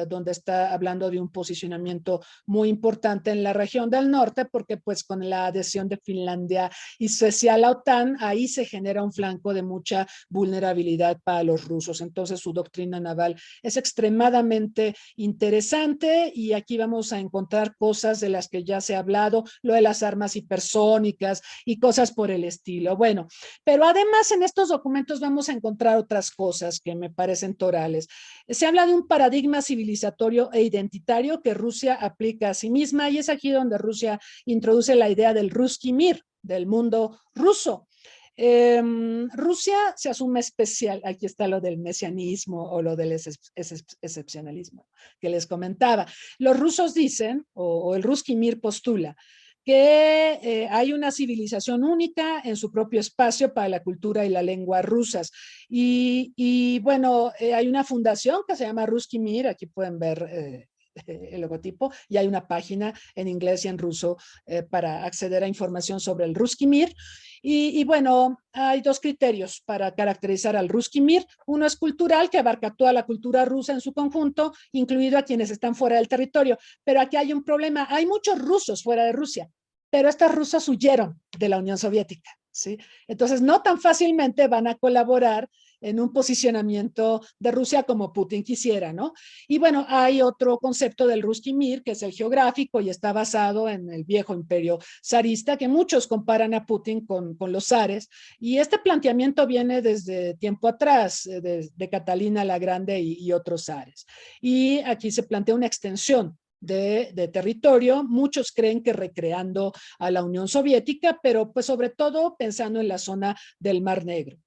Donde está hablando de un posicionamiento muy importante en la región del norte, porque pues con la adhesión de Finlandia y Suecia a la OTAN, ahí se genera un flanco de mucha vulnerabilidad para los rusos. Entonces su doctrina naval es extremadamente interesante y aquí vamos a encontrar cosas de las que ya se ha hablado, lo de las armas hipersónicas y cosas por el estilo. Bueno, pero además en estos documentos vamos a encontrar otras cosas que me parecen torales. Se habla de un paradigma civilizatorio e identitario que Rusia aplica a sí misma y es aquí donde Rusia introduce la idea del Ruski Mir, del mundo ruso. Rusia se asume especial, aquí está lo del mesianismo o lo del excepcionalismo que les comentaba. Los rusos dicen, o el Ruski Mir postula, que hay una civilización única en su propio espacio para la cultura y la lengua rusas. Y bueno, hay una fundación que se llama Ruski Mir, aquí pueden ver el logotipo, y hay una página en inglés y en ruso para acceder a información sobre el Ruski Mir. Y bueno, hay dos criterios para caracterizar al Ruski Mir. Uno es cultural, que abarca toda la cultura rusa en su conjunto, incluido a quienes están fuera del territorio. Pero aquí hay un problema, hay muchos rusos fuera de Rusia, pero estos rusos huyeron de la Unión Soviética, ¿sí? Entonces no tan fácilmente van a colaborar en un posicionamiento de Rusia como Putin quisiera, ¿no? Y bueno, hay otro concepto del Ruski Mir, que es el geográfico y está basado en el viejo imperio zarista, que muchos comparan a Putin con los zares. Y este planteamiento viene desde tiempo atrás, de Catalina la Grande y otros zares. Y aquí se plantea una extensión de territorio, muchos creen que recreando a la Unión Soviética, pero pues sobre todo pensando en la zona del Mar Negro.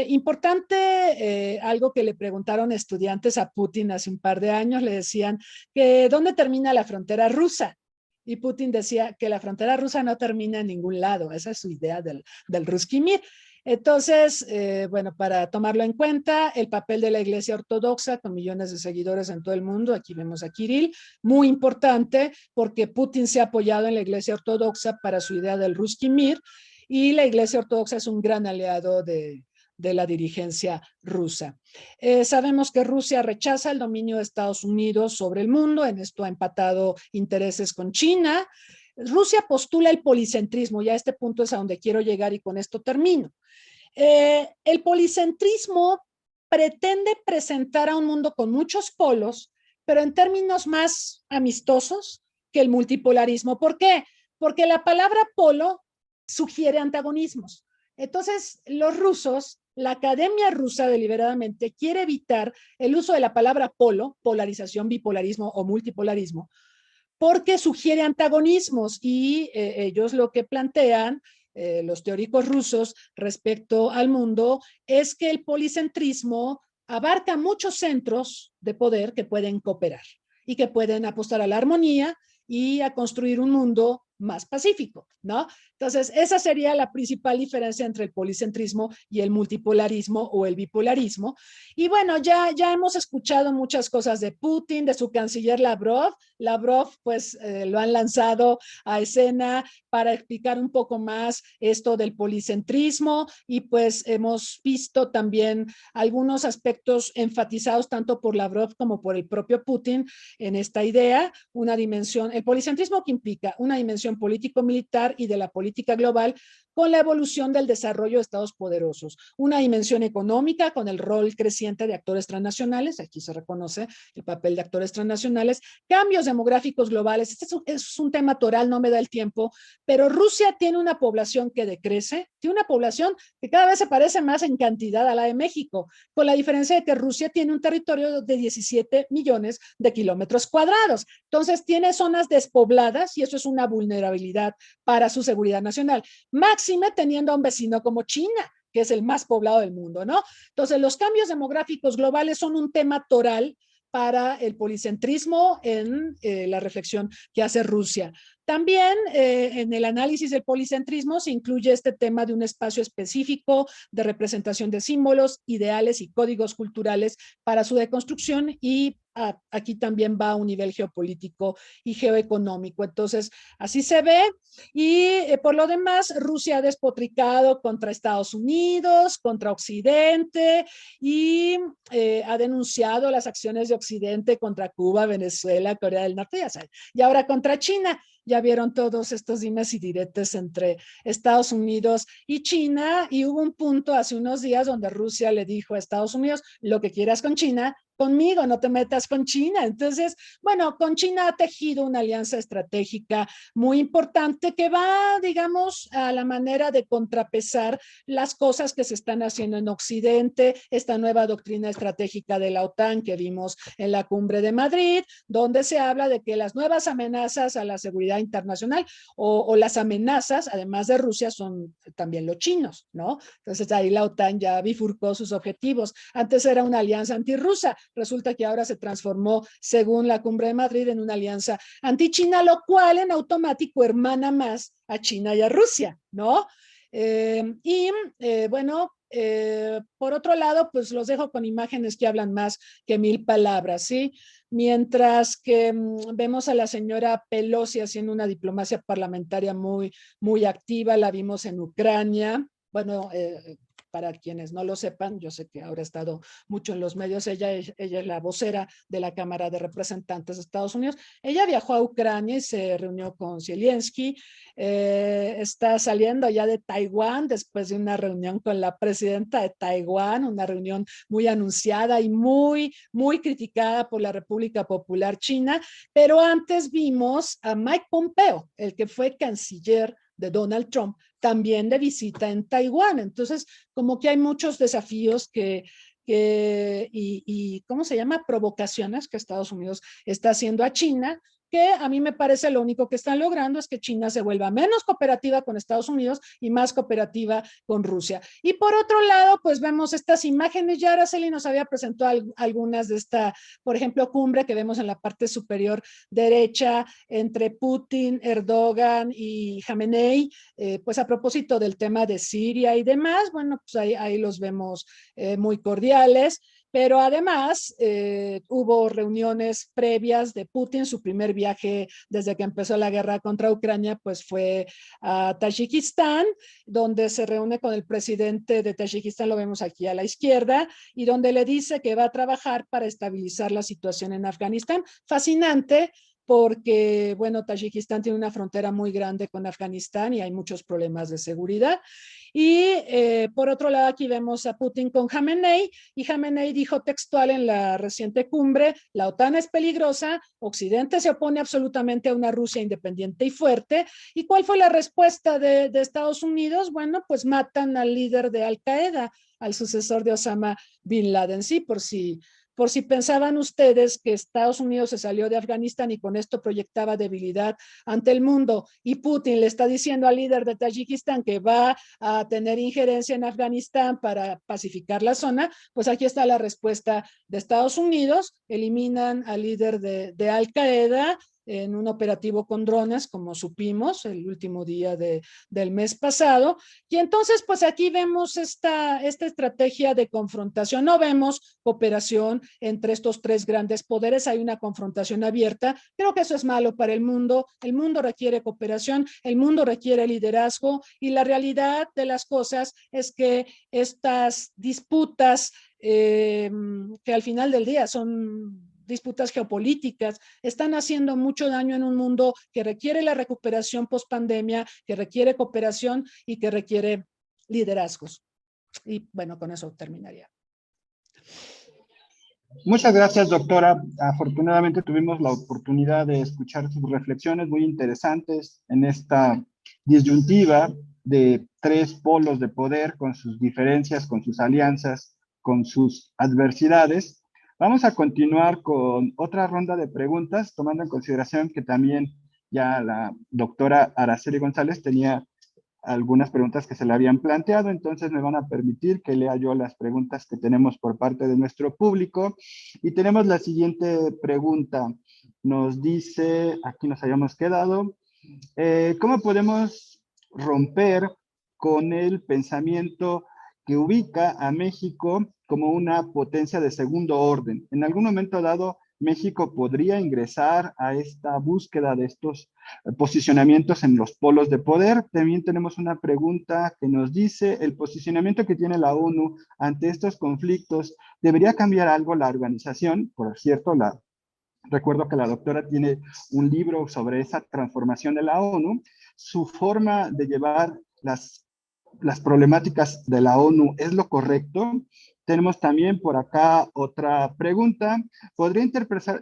Importante, algo que le preguntaron estudiantes a Putin hace un par de años, le decían que ¿dónde termina la frontera rusa? Y Putin decía que la frontera rusa no termina en ningún lado, esa es su idea del Ruski Mir. Entonces, bueno, para tomarlo en cuenta, el papel de la Iglesia Ortodoxa con millones de seguidores en todo el mundo, aquí vemos a Kirill, muy importante porque Putin se ha apoyado en la Iglesia Ortodoxa para su idea del Ruski Mir y la Iglesia Ortodoxa es un gran aliado de la dirigencia rusa. Sabemos que Rusia rechaza el dominio de Estados Unidos sobre el mundo, en esto ha empatado intereses con China. Rusia postula el policentrismo, ya a este punto es a donde quiero llegar y con esto termino. El policentrismo pretende presentar a un mundo con muchos polos, pero en términos más amistosos que el multipolarismo. ¿Por qué? Porque la palabra polo sugiere antagonismos. Entonces, los rusos, la Academia Rusa deliberadamente quiere evitar el uso de la palabra polo, polarización, bipolarismo o multipolarismo, porque sugiere antagonismos y ellos lo que plantean, los teóricos rusos respecto al mundo, es que el policentrismo abarca muchos centros de poder que pueden cooperar y que pueden apostar a la armonía y a construir un mundo más pacífico, ¿no? Entonces, esa sería la principal diferencia entre el policentrismo y el multipolarismo o el bipolarismo. Y bueno, ya hemos escuchado muchas cosas de Putin, de su canciller Lavrov. Lavrov, pues, lo han lanzado a escena para explicar un poco más esto del policentrismo y pues hemos visto también algunos aspectos enfatizados tanto por Lavrov como por el propio Putin en esta idea, una dimensión, el policentrismo que implica una dimensión político-militar y de la política global con la evolución del desarrollo de estados poderosos, una dimensión económica con el rol creciente de actores transnacionales, aquí se reconoce el papel de actores transnacionales, cambios demográficos globales, este es un tema toral, no me da el tiempo, pero Rusia tiene una población que decrece, tiene una población que cada vez se parece más en cantidad a la de México, con la diferencia de que Rusia tiene un territorio de 17 millones de kilómetros cuadrados, entonces tiene zonas despobladas y eso es una vulnerabilidad para su seguridad nacional. Máxime teniendo a un vecino como China, que es el más poblado del mundo, ¿no? Entonces, los cambios demográficos globales son un tema toral para el policentrismo en la reflexión que hace Rusia. También en el análisis del policentrismo se incluye este tema de un espacio específico de representación de símbolos, ideales y códigos culturales para su deconstrucción y aquí también va a un nivel geopolítico y geoeconómico. Entonces, así se ve y por lo demás, Rusia ha despotricado contra Estados Unidos, contra Occidente y ha denunciado las acciones de Occidente contra Cuba, Venezuela, Corea del Norte y ahora contra China. Ya vieron todos estos dimes y diretes entre Estados Unidos y China y hubo un punto hace unos días donde Rusia le dijo a Estados Unidos, lo que quieras con China, conmigo, no te metas con China. Entonces, bueno, con China ha tejido una alianza estratégica muy importante que va, digamos, a la manera de contrapesar las cosas que se están haciendo en Occidente, esta nueva doctrina estratégica de la OTAN que vimos en la cumbre de Madrid, donde se habla de que las nuevas amenazas a la seguridad internacional o las amenazas, además de Rusia, son también los chinos, ¿no? Entonces ahí la OTAN ya bifurcó sus objetivos. Antes era una alianza antirrusa, resulta que ahora se transformó, según la cumbre de Madrid, en una alianza anti-China, lo cual en automático hermana más a China y a Rusia, ¿no? Bueno, por otro lado, pues los dejo con imágenes que hablan más que 1000 palabras, ¿sí? Mientras que vemos a la señora Pelosi haciendo una diplomacia parlamentaria muy activa, la vimos en Ucrania, bueno, para quienes no lo sepan, yo sé que ahora ha estado mucho en los medios, ella es la vocera de la Cámara de Representantes de Estados Unidos. Ella viajó a Ucrania y se reunió con Zelensky, está saliendo ya de Taiwán después de una reunión con la presidenta de Taiwán, una reunión muy anunciada y muy criticada por la República Popular China, pero antes vimos a Mike Pompeo, el que fue canciller de Donald Trump, también de visita en Taiwán. Entonces, como que hay muchos desafíos ¿cómo se llama? Provocaciones que Estados Unidos está haciendo a China, que a mí me parece lo único que están logrando es que China se vuelva menos cooperativa con Estados Unidos y más cooperativa con Rusia. Y por otro lado, pues vemos estas imágenes, ya Araceli nos había presentado algunas de esta, por ejemplo, cumbre que vemos en la parte superior derecha entre Putin, Erdogan y Khamenei, pues a propósito del tema de Siria y demás, bueno, pues ahí los vemos muy cordiales. Pero además hubo reuniones previas de Putin, su primer viaje desde que empezó la guerra contra Ucrania, pues fue a Tayikistán, donde se reúne con el presidente de Tayikistán, lo vemos aquí a la izquierda, y donde le dice que va a trabajar para estabilizar la situación en Afganistán. Fascinante, porque, bueno, Tayikistán tiene una frontera muy grande con Afganistán y hay muchos problemas de seguridad. Y por otro lado, aquí vemos a Putin con Khamenei, y Khamenei dijo textual en la reciente cumbre, la OTAN es peligrosa, Occidente se opone absolutamente a una Rusia independiente y fuerte. ¿Y cuál fue la respuesta de Estados Unidos? Bueno, pues matan al líder de Al Qaeda, al sucesor de Osama Bin Laden, sí, por si pensaban ustedes que Estados Unidos se salió de Afganistán y con esto proyectaba debilidad ante el mundo, y Putin le está diciendo al líder de Tayikistán que va a tener injerencia en Afganistán para pacificar la zona, pues aquí está la respuesta de Estados Unidos, eliminan al líder de Al Qaeda, en un operativo con drones, como supimos el último día del mes pasado. Y entonces, pues aquí vemos esta estrategia de confrontación. No vemos cooperación entre estos tres grandes poderes, hay una confrontación abierta. Creo que eso es malo para el mundo. El mundo requiere cooperación, el mundo requiere liderazgo, y la realidad de las cosas es que estas disputas que al final del día son disputas geopolíticas, están haciendo mucho daño en un mundo que requiere la recuperación post pandemia, que requiere cooperación y que requiere liderazgos. Y bueno, con eso terminaría. Muchas gracias, doctora. Afortunadamente tuvimos la oportunidad de escuchar sus reflexiones muy interesantes en esta disyuntiva de tres polos de poder, con sus diferencias, con sus alianzas, con sus adversidades. Vamos a continuar con otra ronda de preguntas, tomando en consideración que también ya la doctora Araceli González tenía algunas preguntas que se le habían planteado, entonces me van a permitir que lea yo las preguntas que tenemos por parte de nuestro público. Y tenemos la siguiente pregunta. Nos dice, aquí nos habíamos quedado, ¿cómo podemos romper con el pensamiento que ubica a México como una potencia de segundo orden? En algún momento dado, México podría ingresar a esta búsqueda de estos posicionamientos en los polos de poder. También tenemos una pregunta que nos dice, ¿el posicionamiento que tiene la ONU ante estos conflictos debería cambiar algo la organización? Por cierto, recuerdo que la doctora tiene un libro sobre esa transformación de la ONU. Su forma de llevar las problemáticas de la ONU es lo correcto. Tenemos también por acá otra pregunta. ¿Podría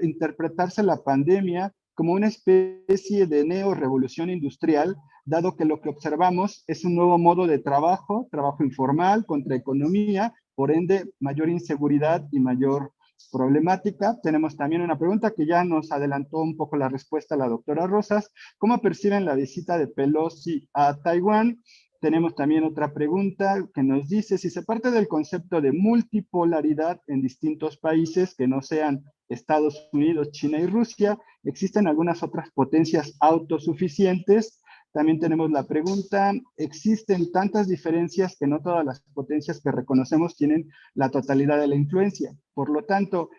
interpretarse la pandemia como una especie de neorrevolución industrial, dado que lo que observamos es un nuevo modo de trabajo informal, contra economía, por ende, mayor inseguridad y mayor problemática? Tenemos también una pregunta que ya nos adelantó un poco la respuesta a la doctora Rosas. ¿Cómo perciben la visita de Pelosi a Taiwán? Tenemos también otra pregunta que nos dice si se parte del concepto de multipolaridad en distintos países que no sean Estados Unidos, China y Rusia, ¿existen algunas otras potencias autosuficientes? También tenemos la pregunta, ¿existen tantas diferencias que no todas las potencias que reconocemos tienen la totalidad de la influencia? Por lo tanto,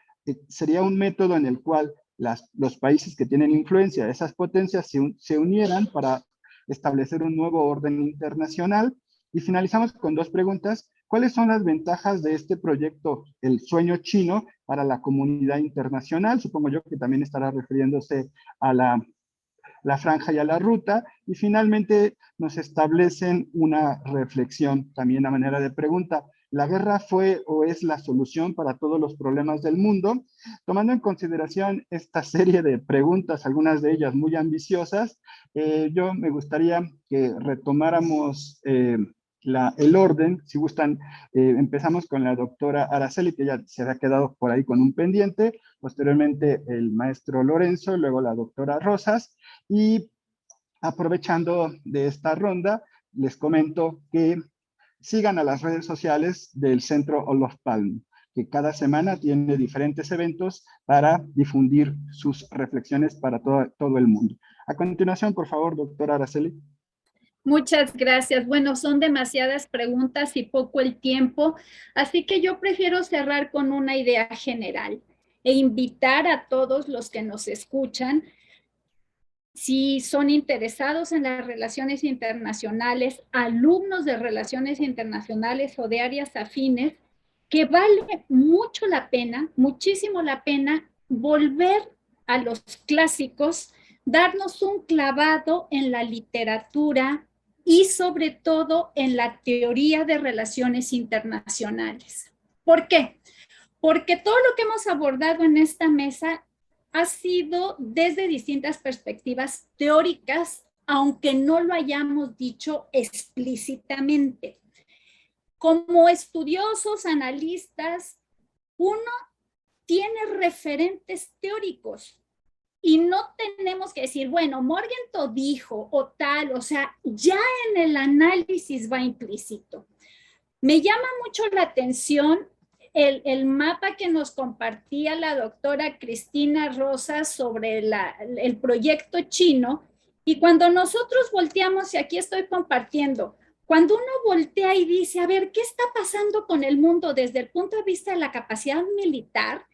sería un método en el cual los países que tienen influencia, esas potencias se unieran para establecer un nuevo orden internacional. Y finalizamos con dos preguntas. ¿Cuáles son las ventajas de este proyecto, el sueño chino, para la comunidad internacional? Supongo yo que también estará refiriéndose a la franja y a la ruta. Y finalmente nos establecen una reflexión también a manera de pregunta. ¿La guerra fue o es la solución para todos los problemas del mundo? Tomando en consideración esta serie de preguntas, algunas de ellas muy ambiciosas, yo me gustaría que retomáramos el orden. Si gustan, empezamos con la doctora Araceli, que ya se ha quedado por ahí con un pendiente, posteriormente el maestro Lorenzo, luego la doctora Rosas, y aprovechando de esta ronda, les comento que sigan a las redes sociales del Centro Olof Palme, que cada semana tiene diferentes eventos para difundir sus reflexiones para todo el mundo. A continuación, por favor, doctora Araceli. Muchas gracias. Bueno, son demasiadas preguntas y poco el tiempo, así que yo prefiero cerrar con una idea general e invitar a todos los que nos escuchan, si son interesados en las relaciones internacionales, alumnos de relaciones internacionales o de áreas afines, que vale mucho la pena, muchísimo la pena, volver a los clásicos, darnos un clavado en la literatura y sobre todo en la teoría de relaciones internacionales. ¿Por qué? Porque todo lo que hemos abordado en esta mesa ha sido desde distintas perspectivas teóricas, aunque no lo hayamos dicho explícitamente. Como estudiosos, analistas, uno tiene referentes teóricos y no tenemos que decir, bueno, Morgenthau dijo o tal, o sea, ya en el análisis va implícito. Me llama mucho la atención el mapa que nos compartía la doctora Cristina Rosas sobre el proyecto chino, y cuando nosotros volteamos, y aquí estoy compartiendo, cuando uno voltea y dice, a ver, ¿qué está pasando con el mundo desde el punto de vista de la capacidad militar?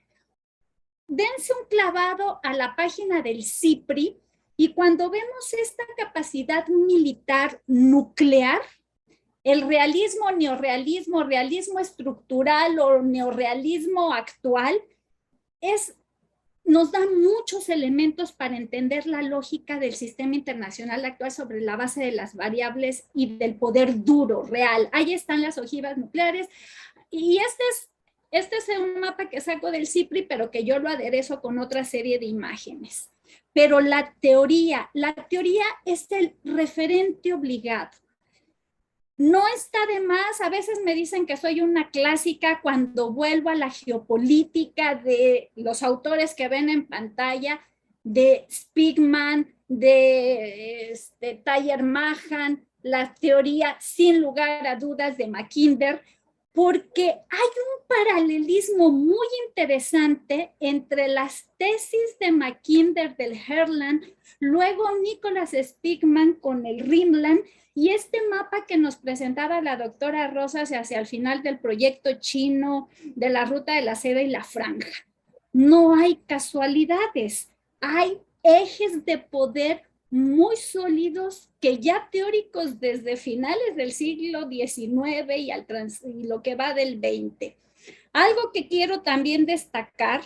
Dense un clavado a la página del CIPRI, y cuando vemos esta capacidad militar nuclear, el realismo, neorrealismo, realismo estructural o neorrealismo actual, nos da muchos elementos para entender la lógica del sistema internacional actual sobre la base de las variables y del poder duro, real. Ahí están las ojivas nucleares, y este es un mapa que saco del CIPRI, pero que yo lo aderezo con otra serie de imágenes. Pero la teoría es el referente obligado. No está de más, a veces me dicen que soy una clásica cuando vuelvo a la geopolítica de los autores que ven en pantalla, de Spigman, de Taller Mahan, la teoría sin lugar a dudas de Mackinder, porque hay un paralelismo muy interesante entre las tesis de Mackinder del Herland, luego Nicholas Spigman con el Rimland, y este mapa que nos presentaba la doctora Rosas hacia el final del proyecto chino de la ruta de la seda y la franja. No hay casualidades, hay ejes de poder muy sólidos que ya teóricos desde finales del siglo XIX y lo que va del XX. Algo que quiero también destacar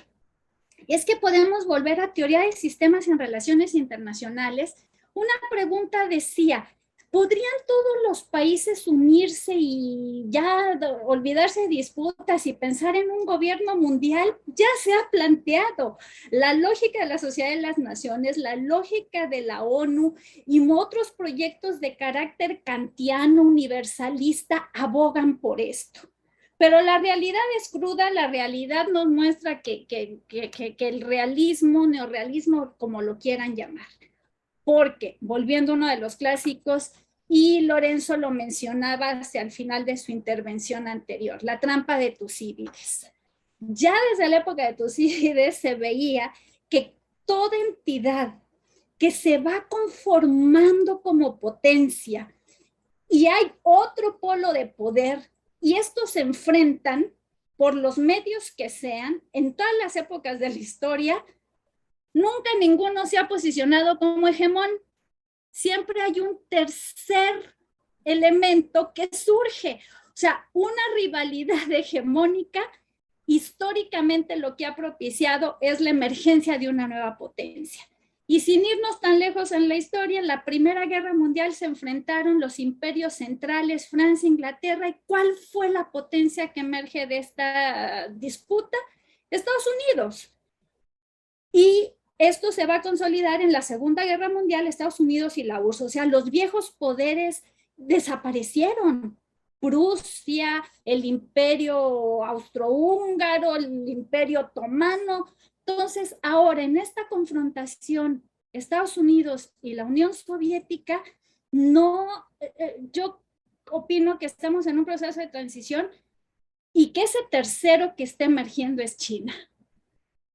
es que podemos volver a teoría de sistemas en relaciones internacionales. Una pregunta decía, ¿podrían todos los países unirse y ya olvidarse de disputas y pensar en un gobierno mundial? Ya se ha planteado. La lógica de la Sociedad de las Naciones, la lógica de la ONU y otros proyectos de carácter kantiano, universalista, abogan por esto. Pero la realidad es cruda, la realidad nos muestra que el realismo, neorrealismo, como lo quieran llamar, porque, volviendo a uno de los clásicos, y Lorenzo lo mencionaba hacia el final de su intervención anterior, la trampa de Tucídides. Ya desde la época de Tucídides se veía que toda entidad que se va conformando como potencia y hay otro polo de poder y estos se enfrentan por los medios que sean en todas las épocas de la historia, nunca ninguno se ha posicionado como hegemón. Siempre hay un tercer elemento que surge. O sea, una rivalidad hegemónica, históricamente lo que ha propiciado es la emergencia de una nueva potencia. Y sin irnos tan lejos en la historia, en la Primera Guerra Mundial se enfrentaron los imperios centrales, Francia, Inglaterra, ¿y cuál fue la potencia que emerge de esta disputa? Estados Unidos. Y esto se va a consolidar en la Segunda Guerra Mundial, Estados Unidos y la URSS. O sea, los viejos poderes desaparecieron. Prusia, el imperio austrohúngaro, el imperio otomano. Entonces, ahora en esta confrontación, Estados Unidos y la Unión Soviética, yo opino que estamos en un proceso de transición y que ese tercero que está emergiendo es China.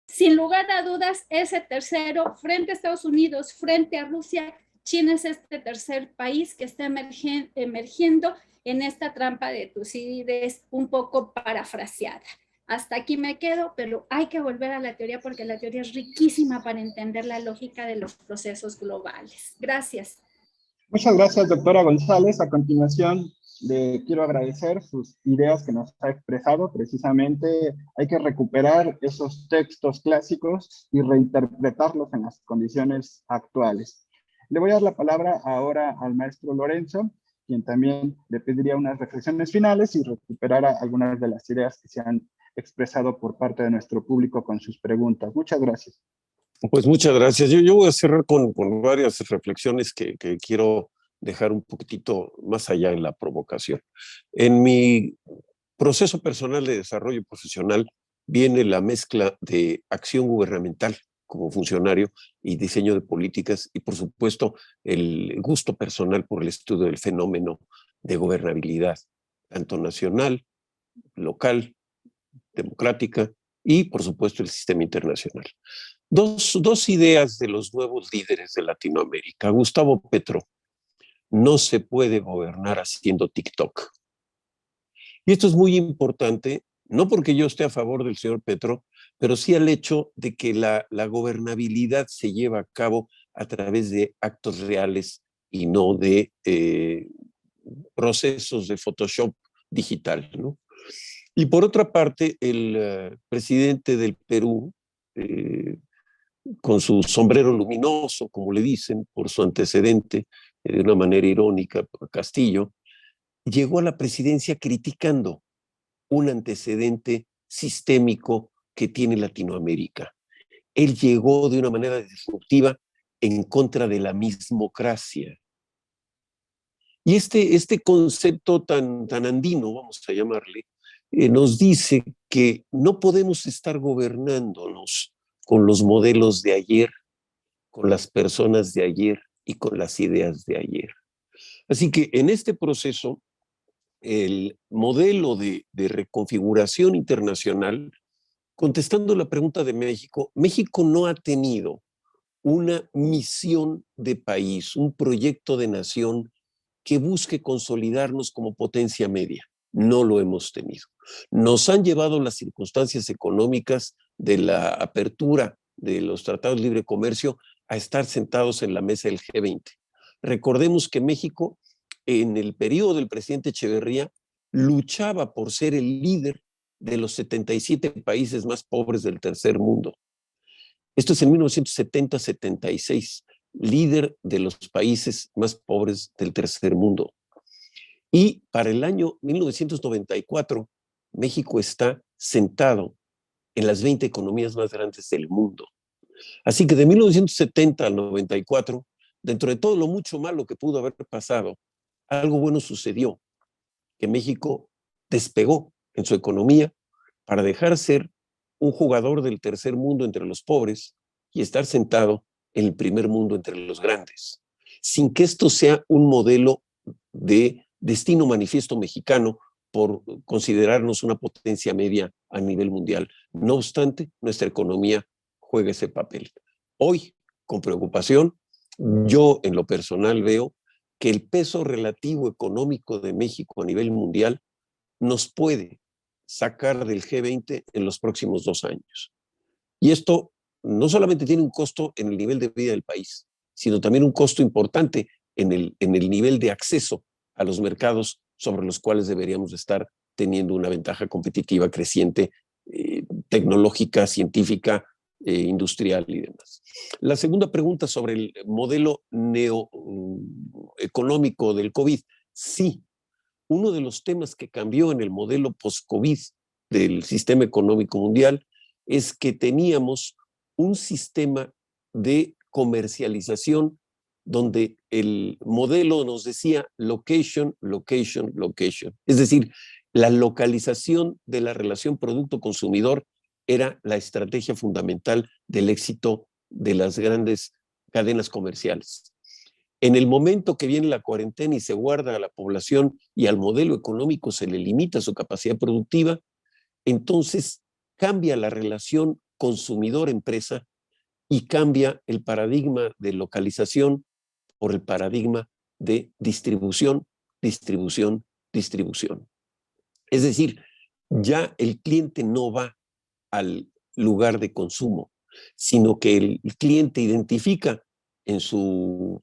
Sin lugar a dudas, ese tercero, frente a Estados Unidos, frente a Rusia, China es este tercer país que está emergiendo en esta trampa de Tucídides, un poco parafraseada. Hasta aquí me quedo, pero hay que volver a la teoría porque la teoría es riquísima para entender la lógica de los procesos globales. Gracias. Muchas gracias, doctora González. A continuación, le quiero agradecer sus ideas que nos ha expresado. Precisamente hay que recuperar esos textos clásicos y reinterpretarlos en las condiciones actuales. Le voy a dar la palabra ahora al maestro Lorenzo, quien también le pediría unas reflexiones finales y recuperara algunas de las ideas que se han expresado por parte de nuestro público con sus preguntas. Muchas gracias. Pues muchas gracias. Yo voy a cerrar con varias reflexiones que quiero dejar un poquitito más allá en la provocación. En mi proceso personal de desarrollo profesional viene la mezcla de acción gubernamental como funcionario y diseño de políticas y, por supuesto, el gusto personal por el estudio del fenómeno de gobernabilidad, tanto nacional, local, democrática y, por supuesto, el sistema internacional. Dos ideas de los nuevos líderes de Latinoamérica. Gustavo Petro: no se puede gobernar haciendo TikTok. Y esto es muy importante, no porque yo esté a favor del señor Petro, pero sí al hecho de que la gobernabilidad se lleva a cabo a través de actos reales y no de procesos de Photoshop digital, ¿no? Y por otra parte, el presidente del Perú, con su sombrero luminoso, como le dicen, por su antecedente, de una manera irónica, Castillo, llegó a la presidencia criticando un antecedente sistémico que tiene Latinoamérica. Él llegó de una manera disruptiva en contra de la mismocracia. Y este concepto tan andino, vamos a llamarle, nos dice que no podemos estar gobernándonos con los modelos de ayer, con las personas de ayer y con las ideas de ayer. Así que en este proceso, el modelo de reconfiguración internacional, contestando la pregunta de México, México no ha tenido una misión de país, un proyecto de nación que busque consolidarnos como potencia media. No lo hemos tenido. Nos han llevado las circunstancias económicas de la apertura de los tratados de libre comercio a estar sentados en la mesa del G20. Recordemos que México, en el periodo del presidente Echeverría, luchaba por ser el líder de los 77 países más pobres del tercer mundo. Esto es en 1970-76, líder de los países más pobres del tercer mundo. Y para el año 1994, México está sentado en las 20 economías más grandes del mundo. Así que de 1970 al 94, dentro de todo lo mucho malo que pudo haber pasado, algo bueno sucedió, que México despegó en su economía para dejar ser un jugador del tercer mundo entre los pobres y estar sentado en el primer mundo entre los grandes, sin que esto sea un modelo de destino manifiesto mexicano por considerarnos una potencia media a nivel mundial. No obstante, nuestra economía juega ese papel. Hoy, con preocupación, yo en lo personal veo que el peso relativo económico de México a nivel mundial nos puede sacar del G20 en los próximos 2 años. Y esto no solamente tiene un costo en el nivel de vida del país, sino también un costo importante en el nivel de acceso a los mercados sobre los cuales deberíamos estar teniendo una ventaja competitiva creciente, tecnológica, científica, industrial y demás. La segunda pregunta sobre el modelo económico del COVID. Sí, uno de los temas que cambió en el modelo post-COVID del sistema económico mundial es que teníamos un sistema de comercialización donde el modelo nos decía location, location, location. Es decir, la localización de la relación producto-consumidor era la estrategia fundamental del éxito de las grandes cadenas comerciales. En el momento que viene la cuarentena y se guarda a la población y al modelo económico se le limita su capacidad productiva, entonces cambia la relación consumidor-empresa y cambia el paradigma de localización por el paradigma de distribución, distribución, distribución. Es decir, ya el cliente no va al lugar de consumo, sino que el cliente identifica en su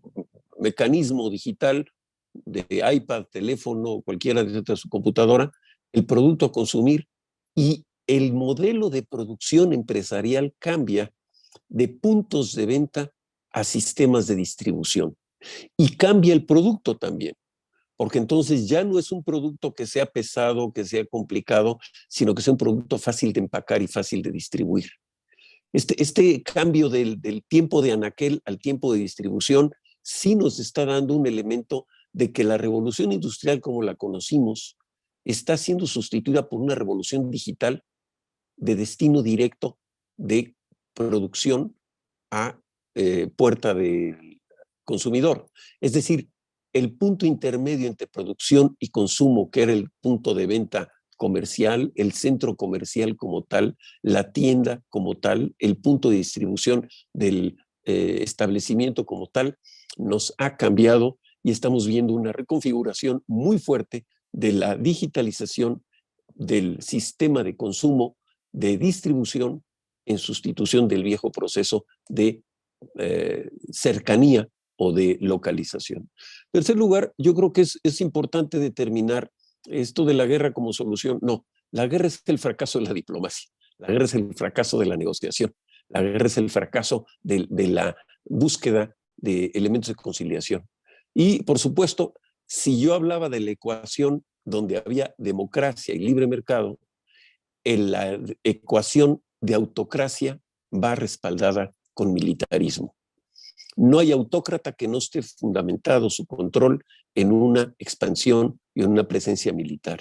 mecanismo digital de iPad, teléfono, cualquiera de su computadora, el producto a consumir, y el modelo de producción empresarial cambia de puntos de venta a sistemas de distribución. Y cambia el producto también, porque entonces ya no es un producto que sea pesado, que sea complicado, sino que sea un producto fácil de empacar y fácil de distribuir. Este cambio del tiempo de anaquel al tiempo de distribución sí nos está dando un elemento de que la revolución industrial como la conocimos está siendo sustituida por una revolución digital de destino directo de producción a puerta del consumidor. Es decir, el punto intermedio entre producción y consumo, que era el punto de venta comercial, el centro comercial como tal, la tienda como tal, el punto de distribución del establecimiento como tal, nos ha cambiado y estamos viendo una reconfiguración muy fuerte de la digitalización del sistema de consumo, de distribución, en sustitución del viejo proceso de cercanía o de localización. En tercer lugar, yo creo que es importante determinar esto de la guerra como solución. No, la guerra es el fracaso de la diplomacia, la guerra es el fracaso de la negociación, la guerra es el fracaso de la búsqueda de elementos de conciliación. Y, por supuesto, si yo hablaba de la ecuación donde había democracia y libre mercado, la ecuación de autocracia va respaldada con militarismo. No hay autócrata que no esté fundamentado su control en una expansión y en una presencia militar.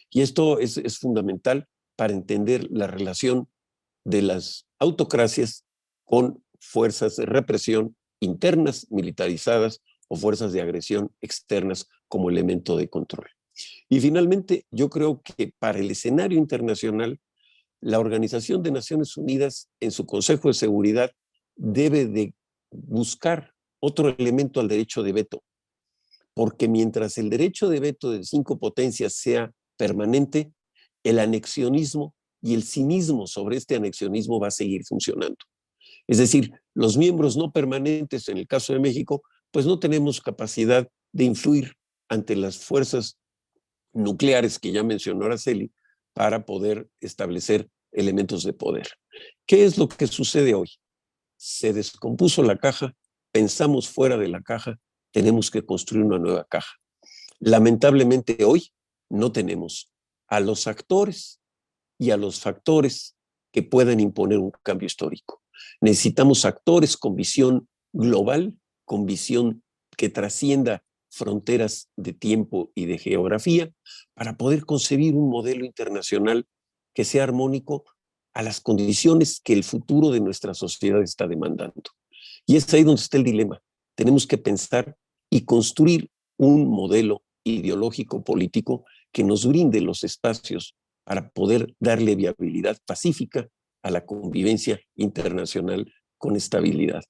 Y esto es fundamental para entender la relación de las autocracias con fuerzas de represión internas militarizadas o fuerzas de agresión externas como elemento de control. Y finalmente, yo creo que para el escenario internacional, la Organización de Naciones Unidas en su Consejo de Seguridad debe de buscar otro elemento al derecho de veto, porque mientras el derecho de veto de 5 potencias sea permanente, el anexionismo y el cinismo sobre este anexionismo va a seguir funcionando. Es decir, los miembros no permanentes, en el caso de México, pues no tenemos capacidad de influir ante las fuerzas nucleares que ya mencionó Araceli para poder establecer elementos de poder. ¿Qué es lo que sucede hoy? Se descompuso la caja, pensamos fuera de la caja, tenemos que construir una nueva caja. Lamentablemente hoy no tenemos a los actores y a los factores que puedan imponer un cambio histórico. Necesitamos actores con visión global, con visión que trascienda fronteras de tiempo y de geografía, para poder concebir un modelo internacional que sea armónico a las condiciones que el futuro de nuestra sociedad está demandando. Y es ahí donde está el dilema. Tenemos que pensar y construir un modelo ideológico político que nos brinde los espacios para poder darle viabilidad pacífica a la convivencia internacional con estabilidad.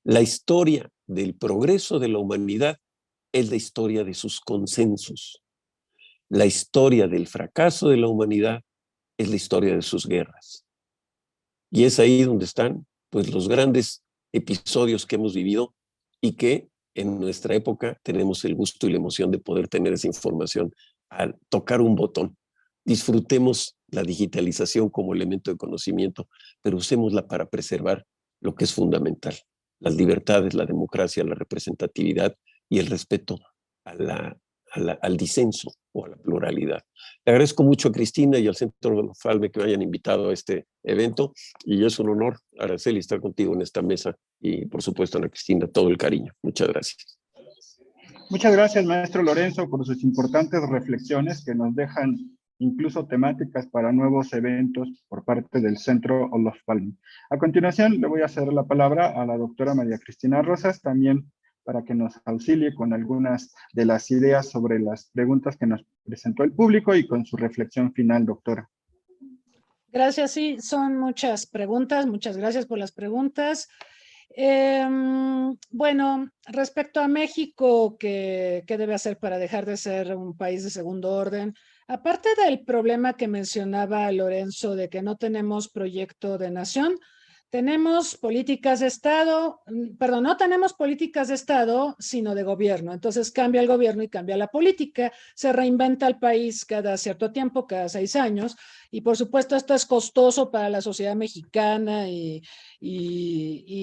La historia del progreso de la humanidad es la historia de sus consensos. La historia del fracaso de la humanidad es la historia de sus guerras. Y es ahí donde están pues, los grandes episodios que hemos vivido y que en nuestra época tenemos el gusto y la emoción de poder tener esa información al tocar un botón. Disfrutemos la digitalización como elemento de conocimiento, pero usémosla para preservar lo que es fundamental: las libertades, la democracia, la representatividad y el respeto al disenso o a la pluralidad. Le agradezco mucho a Cristina y al Centro Olof Palme que me hayan invitado a este evento, y es un honor, Araceli, estar contigo en esta mesa, y por supuesto, Ana Cristina, todo el cariño. Muchas gracias. Muchas gracias, maestro Lorenzo, por sus importantes reflexiones que nos dejan incluso temáticas para nuevos eventos por parte del Centro Olof Palme. A continuación, le voy a ceder la palabra a la doctora María Cristina Rosas, también para que nos auxilie con algunas de las ideas sobre las preguntas que nos presentó el público y con su reflexión final, doctora. Gracias, sí, son muchas preguntas, muchas gracias por las preguntas. Bueno, respecto a México, ¿qué debe hacer para dejar de ser un país de segundo orden? Aparte del problema que mencionaba Lorenzo de que no tenemos proyecto de nación, tenemos políticas de Estado, perdón, no tenemos políticas de Estado, sino de gobierno. Entonces cambia el gobierno y cambia la política, se reinventa el país cada cierto tiempo, cada 6 años, y por supuesto esto es costoso para la sociedad mexicana y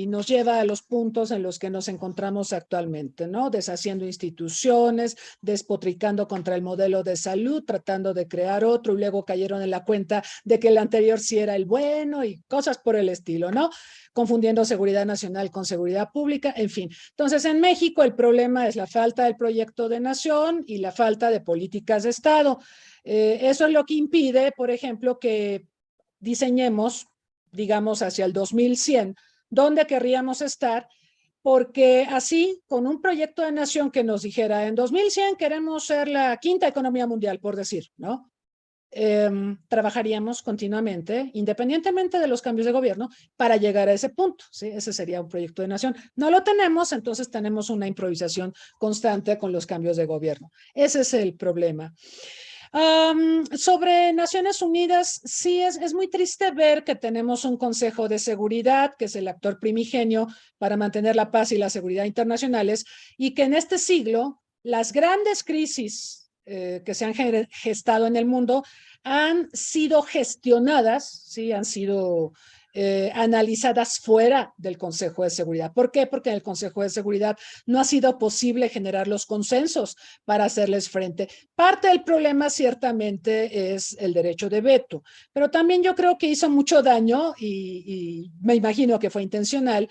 nos lleva a los puntos en los que nos encontramos actualmente, ¿no? Deshaciendo instituciones, despotricando contra el modelo de salud, tratando de crear otro, y luego cayeron en la cuenta de que el anterior sí era el bueno y cosas por el estilo, ¿no? Confundiendo seguridad nacional con seguridad pública, en fin. Entonces, en México el problema es la falta del proyecto de nación y la falta de políticas de Estado. Eso es lo que impide, por ejemplo, que diseñemos, digamos, hacia el 2100, dónde querríamos estar, porque así, con un proyecto de nación que nos dijera, en 2100 queremos ser la 5ª economía mundial, por decir, ¿no? trabajaríamos continuamente, independientemente de los cambios de gobierno, para llegar a ese punto, ¿sí? Ese sería un proyecto de nación. No lo tenemos, entonces tenemos una improvisación constante con los cambios de gobierno. Ese es el problema. Sobre Naciones Unidas, sí es muy triste ver que tenemos un Consejo de Seguridad, que es el actor primigenio para mantener la paz y la seguridad internacionales, y que en este siglo las grandes crisis que se han gestado en el mundo han sido gestionadas, ¿sí? Han sido analizadas fuera del Consejo de Seguridad. ¿Por qué? Porque en el Consejo de Seguridad no ha sido posible generar los consensos para hacerles frente. Parte del problema ciertamente es el derecho de veto, pero también yo creo que hizo mucho daño y me imagino que fue intencional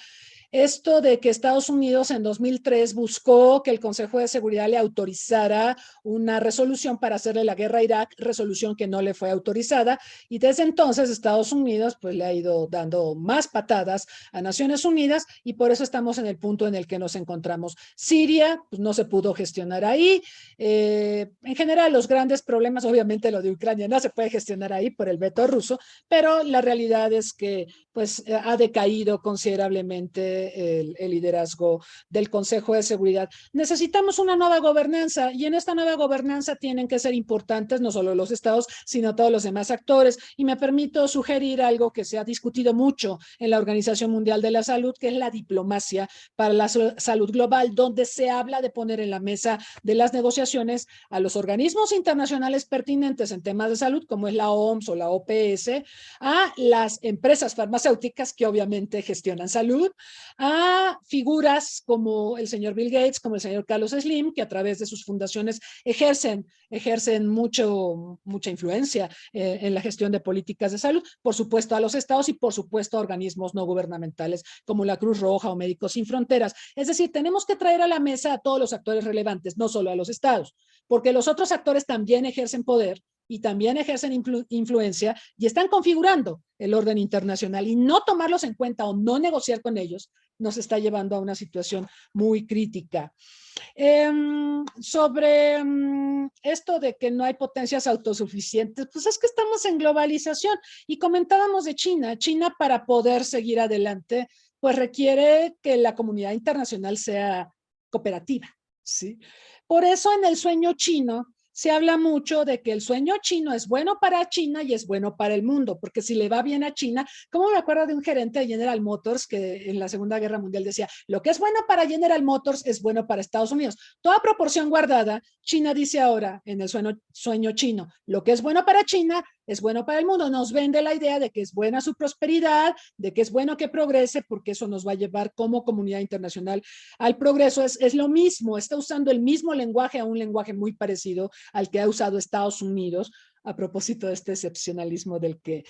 esto de que Estados Unidos en 2003 buscó que el Consejo de Seguridad le autorizara una resolución para hacerle la guerra a Irak, resolución que no le fue autorizada, y desde entonces Estados Unidos pues le ha ido dando más patadas a Naciones Unidas y por eso estamos en el punto en el que nos encontramos. Siria pues no se pudo gestionar ahí, en general los grandes problemas, obviamente lo de Ucrania no se puede gestionar ahí por el veto ruso, pero la realidad es que pues ha decaído considerablemente el liderazgo del Consejo de Seguridad. Necesitamos una nueva gobernanza y en esta nueva gobernanza tienen que ser importantes no solo los estados, sino todos los demás actores. Y me permito sugerir algo que se ha discutido mucho en la Organización Mundial de la Salud, que es la diplomacia para la salud global, donde se habla de poner en la mesa de las negociaciones a los organismos internacionales pertinentes en temas de salud, como es la OMS o la OPS, a las empresas farmacéuticas que obviamente gestionan salud, a figuras como el señor Bill Gates, como el señor Carlos Slim, que a través de sus fundaciones ejercen mucha influencia en la gestión de políticas de salud, por supuesto a los estados y por supuesto a organismos no gubernamentales como la Cruz Roja o Médicos Sin Fronteras. Es decir, tenemos que traer a la mesa a todos los actores relevantes, no solo a los estados, porque los otros actores también ejercen poder y también ejercen influencia y están configurando el orden internacional, y no tomarlos en cuenta o no negociar con ellos nos está llevando a una situación muy crítica. Sobre esto de que no hay potencias autosuficientes, pues es que estamos en globalización y comentábamos de China. China, para poder seguir adelante, pues requiere que la comunidad internacional sea cooperativa, ¿sí? Por eso en el sueño chino se habla mucho de que el sueño chino es bueno para China y es bueno para el mundo, porque si le va bien a China, como me acuerdo de un gerente de General Motors que en la Segunda Guerra Mundial decía, lo que es bueno para General Motors es bueno para Estados Unidos. Toda proporción guardada, China dice ahora en el sueño chino, lo que es bueno para China es bueno para el mundo. Nos vende la idea de que es buena su prosperidad, de que es bueno que progrese, porque eso nos va a llevar como comunidad internacional al progreso. Es lo mismo, está usando el mismo lenguaje, a un lenguaje muy parecido al que ha usado Estados Unidos, a propósito de este excepcionalismo del que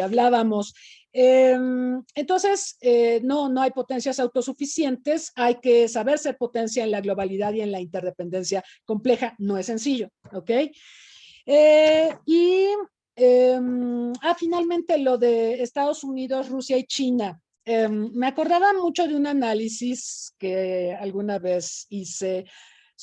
hablábamos. Entonces, no hay potencias autosuficientes, hay que saber ser potencia en la globalidad y en la interdependencia compleja. No es sencillo, ¿ok? Finalmente lo de Estados Unidos, Rusia y China. Me acordaba mucho de un análisis que alguna vez hice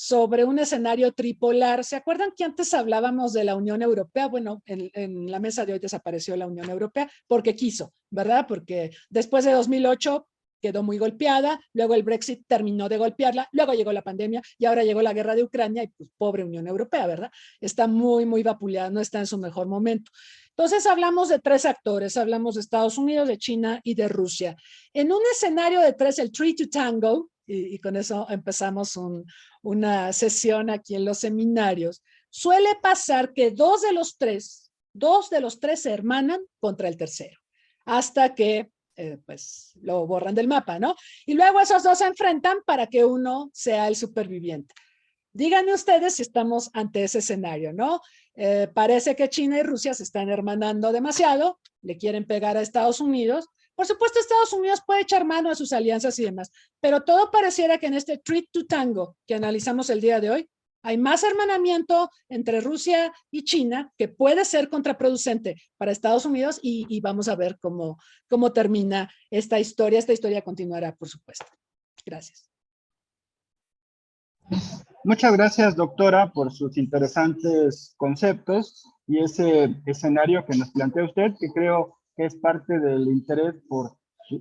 sobre un escenario tripolar. ¿Se acuerdan que antes hablábamos de la Unión Europea? Bueno, en la mesa de hoy desapareció la Unión Europea porque quiso, ¿verdad? Porque después de 2008 quedó muy golpeada, luego el Brexit terminó de golpearla, luego llegó la pandemia y ahora llegó la guerra de Ucrania y pues pobre Unión Europea, ¿verdad? Está muy vapuleada, no está en su mejor momento. Entonces hablamos de tres actores, hablamos de Estados Unidos, de China y de Rusia. En un escenario de tres, el three to tango, y con eso empezamos una sesión aquí en los seminarios, suele pasar que dos de los tres se hermanan contra el tercero, hasta que pues lo borran del mapa, ¿no? Y luego esos dos se enfrentan para que uno sea el superviviente. Díganme ustedes si estamos ante ese escenario, ¿no? Parece que China y Rusia se están hermanando demasiado, le quieren pegar a Estados Unidos. Por supuesto, Estados Unidos puede echar mano a sus alianzas y demás, pero todo pareciera que en este three to tango que analizamos el día de hoy, hay más hermanamiento entre Rusia y China que puede ser contraproducente para Estados Unidos y vamos a ver cómo termina esta historia. Esta historia continuará, por supuesto. Gracias. Muchas gracias, doctora, por sus interesantes conceptos y ese escenario que nos plantea usted, que creo que es parte del interés por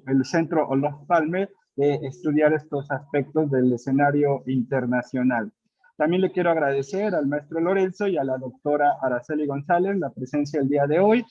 el Centro Olof Palme de estudiar estos aspectos del escenario internacional. También le quiero agradecer al maestro Lorenzo y a la doctora Araceli González la presencia el día de hoy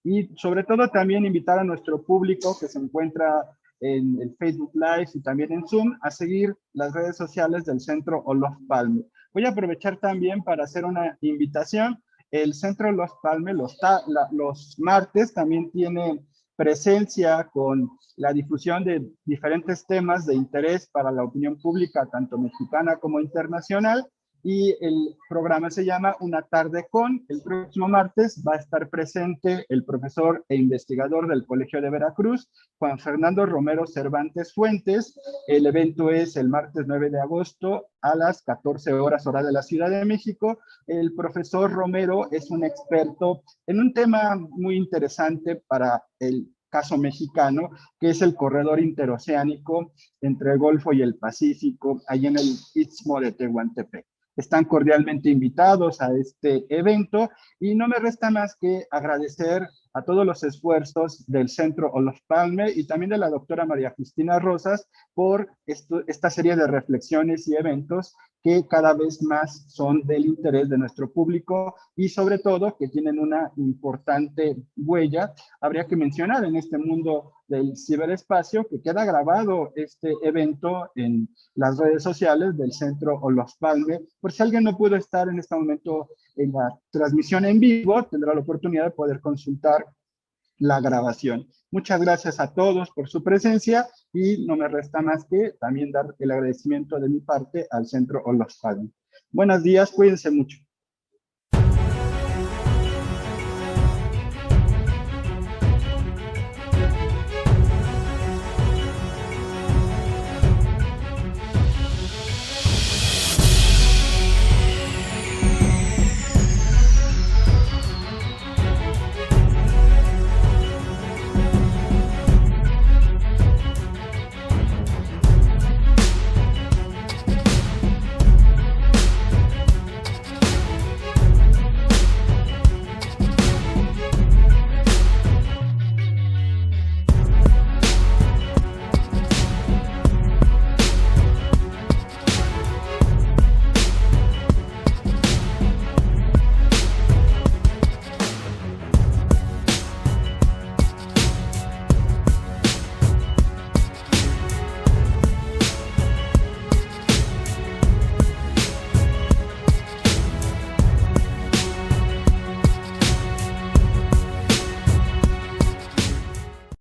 y sobre todo también invitar a nuestro público que se encuentra en el Facebook Live y también en Zoom, a seguir las redes sociales del Centro Olof Palme. Voy a aprovechar también para hacer una invitación. El Centro Olof Palme los martes también tiene presencia con la difusión de diferentes temas de interés para la opinión pública, tanto mexicana como internacional, y el programa se llama Una tarde con. El próximo martes va a estar presente el profesor e investigador del Colegio de Veracruz, Juan Fernando Romero Cervantes Fuentes. El evento es el martes 9 de agosto a las 14 horas hora de la Ciudad de México. El profesor Romero es un experto en un tema muy interesante para el caso mexicano, que es el corredor interoceánico entre el Golfo y el Pacífico, ahí en el Istmo de Tehuantepec. Están cordialmente invitados a este evento y no me resta más que agradecer a todos los esfuerzos del Centro Olof Palme y también de la doctora María Cristina Rosas por esta serie de reflexiones y eventos que cada vez más son del interés de nuestro público y sobre todo que tienen una importante huella. Habría que mencionar en este mundo del ciberespacio que queda grabado este evento en las redes sociales del Centro Olof Palme. Por si alguien no pudo estar en este momento en la transmisión en vivo, tendrá la oportunidad de poder consultar la grabación. Muchas gracias a todos por su presencia y no me resta más que también dar el agradecimiento de mi parte al Centro Olof Palme. Buenos días, cuídense mucho.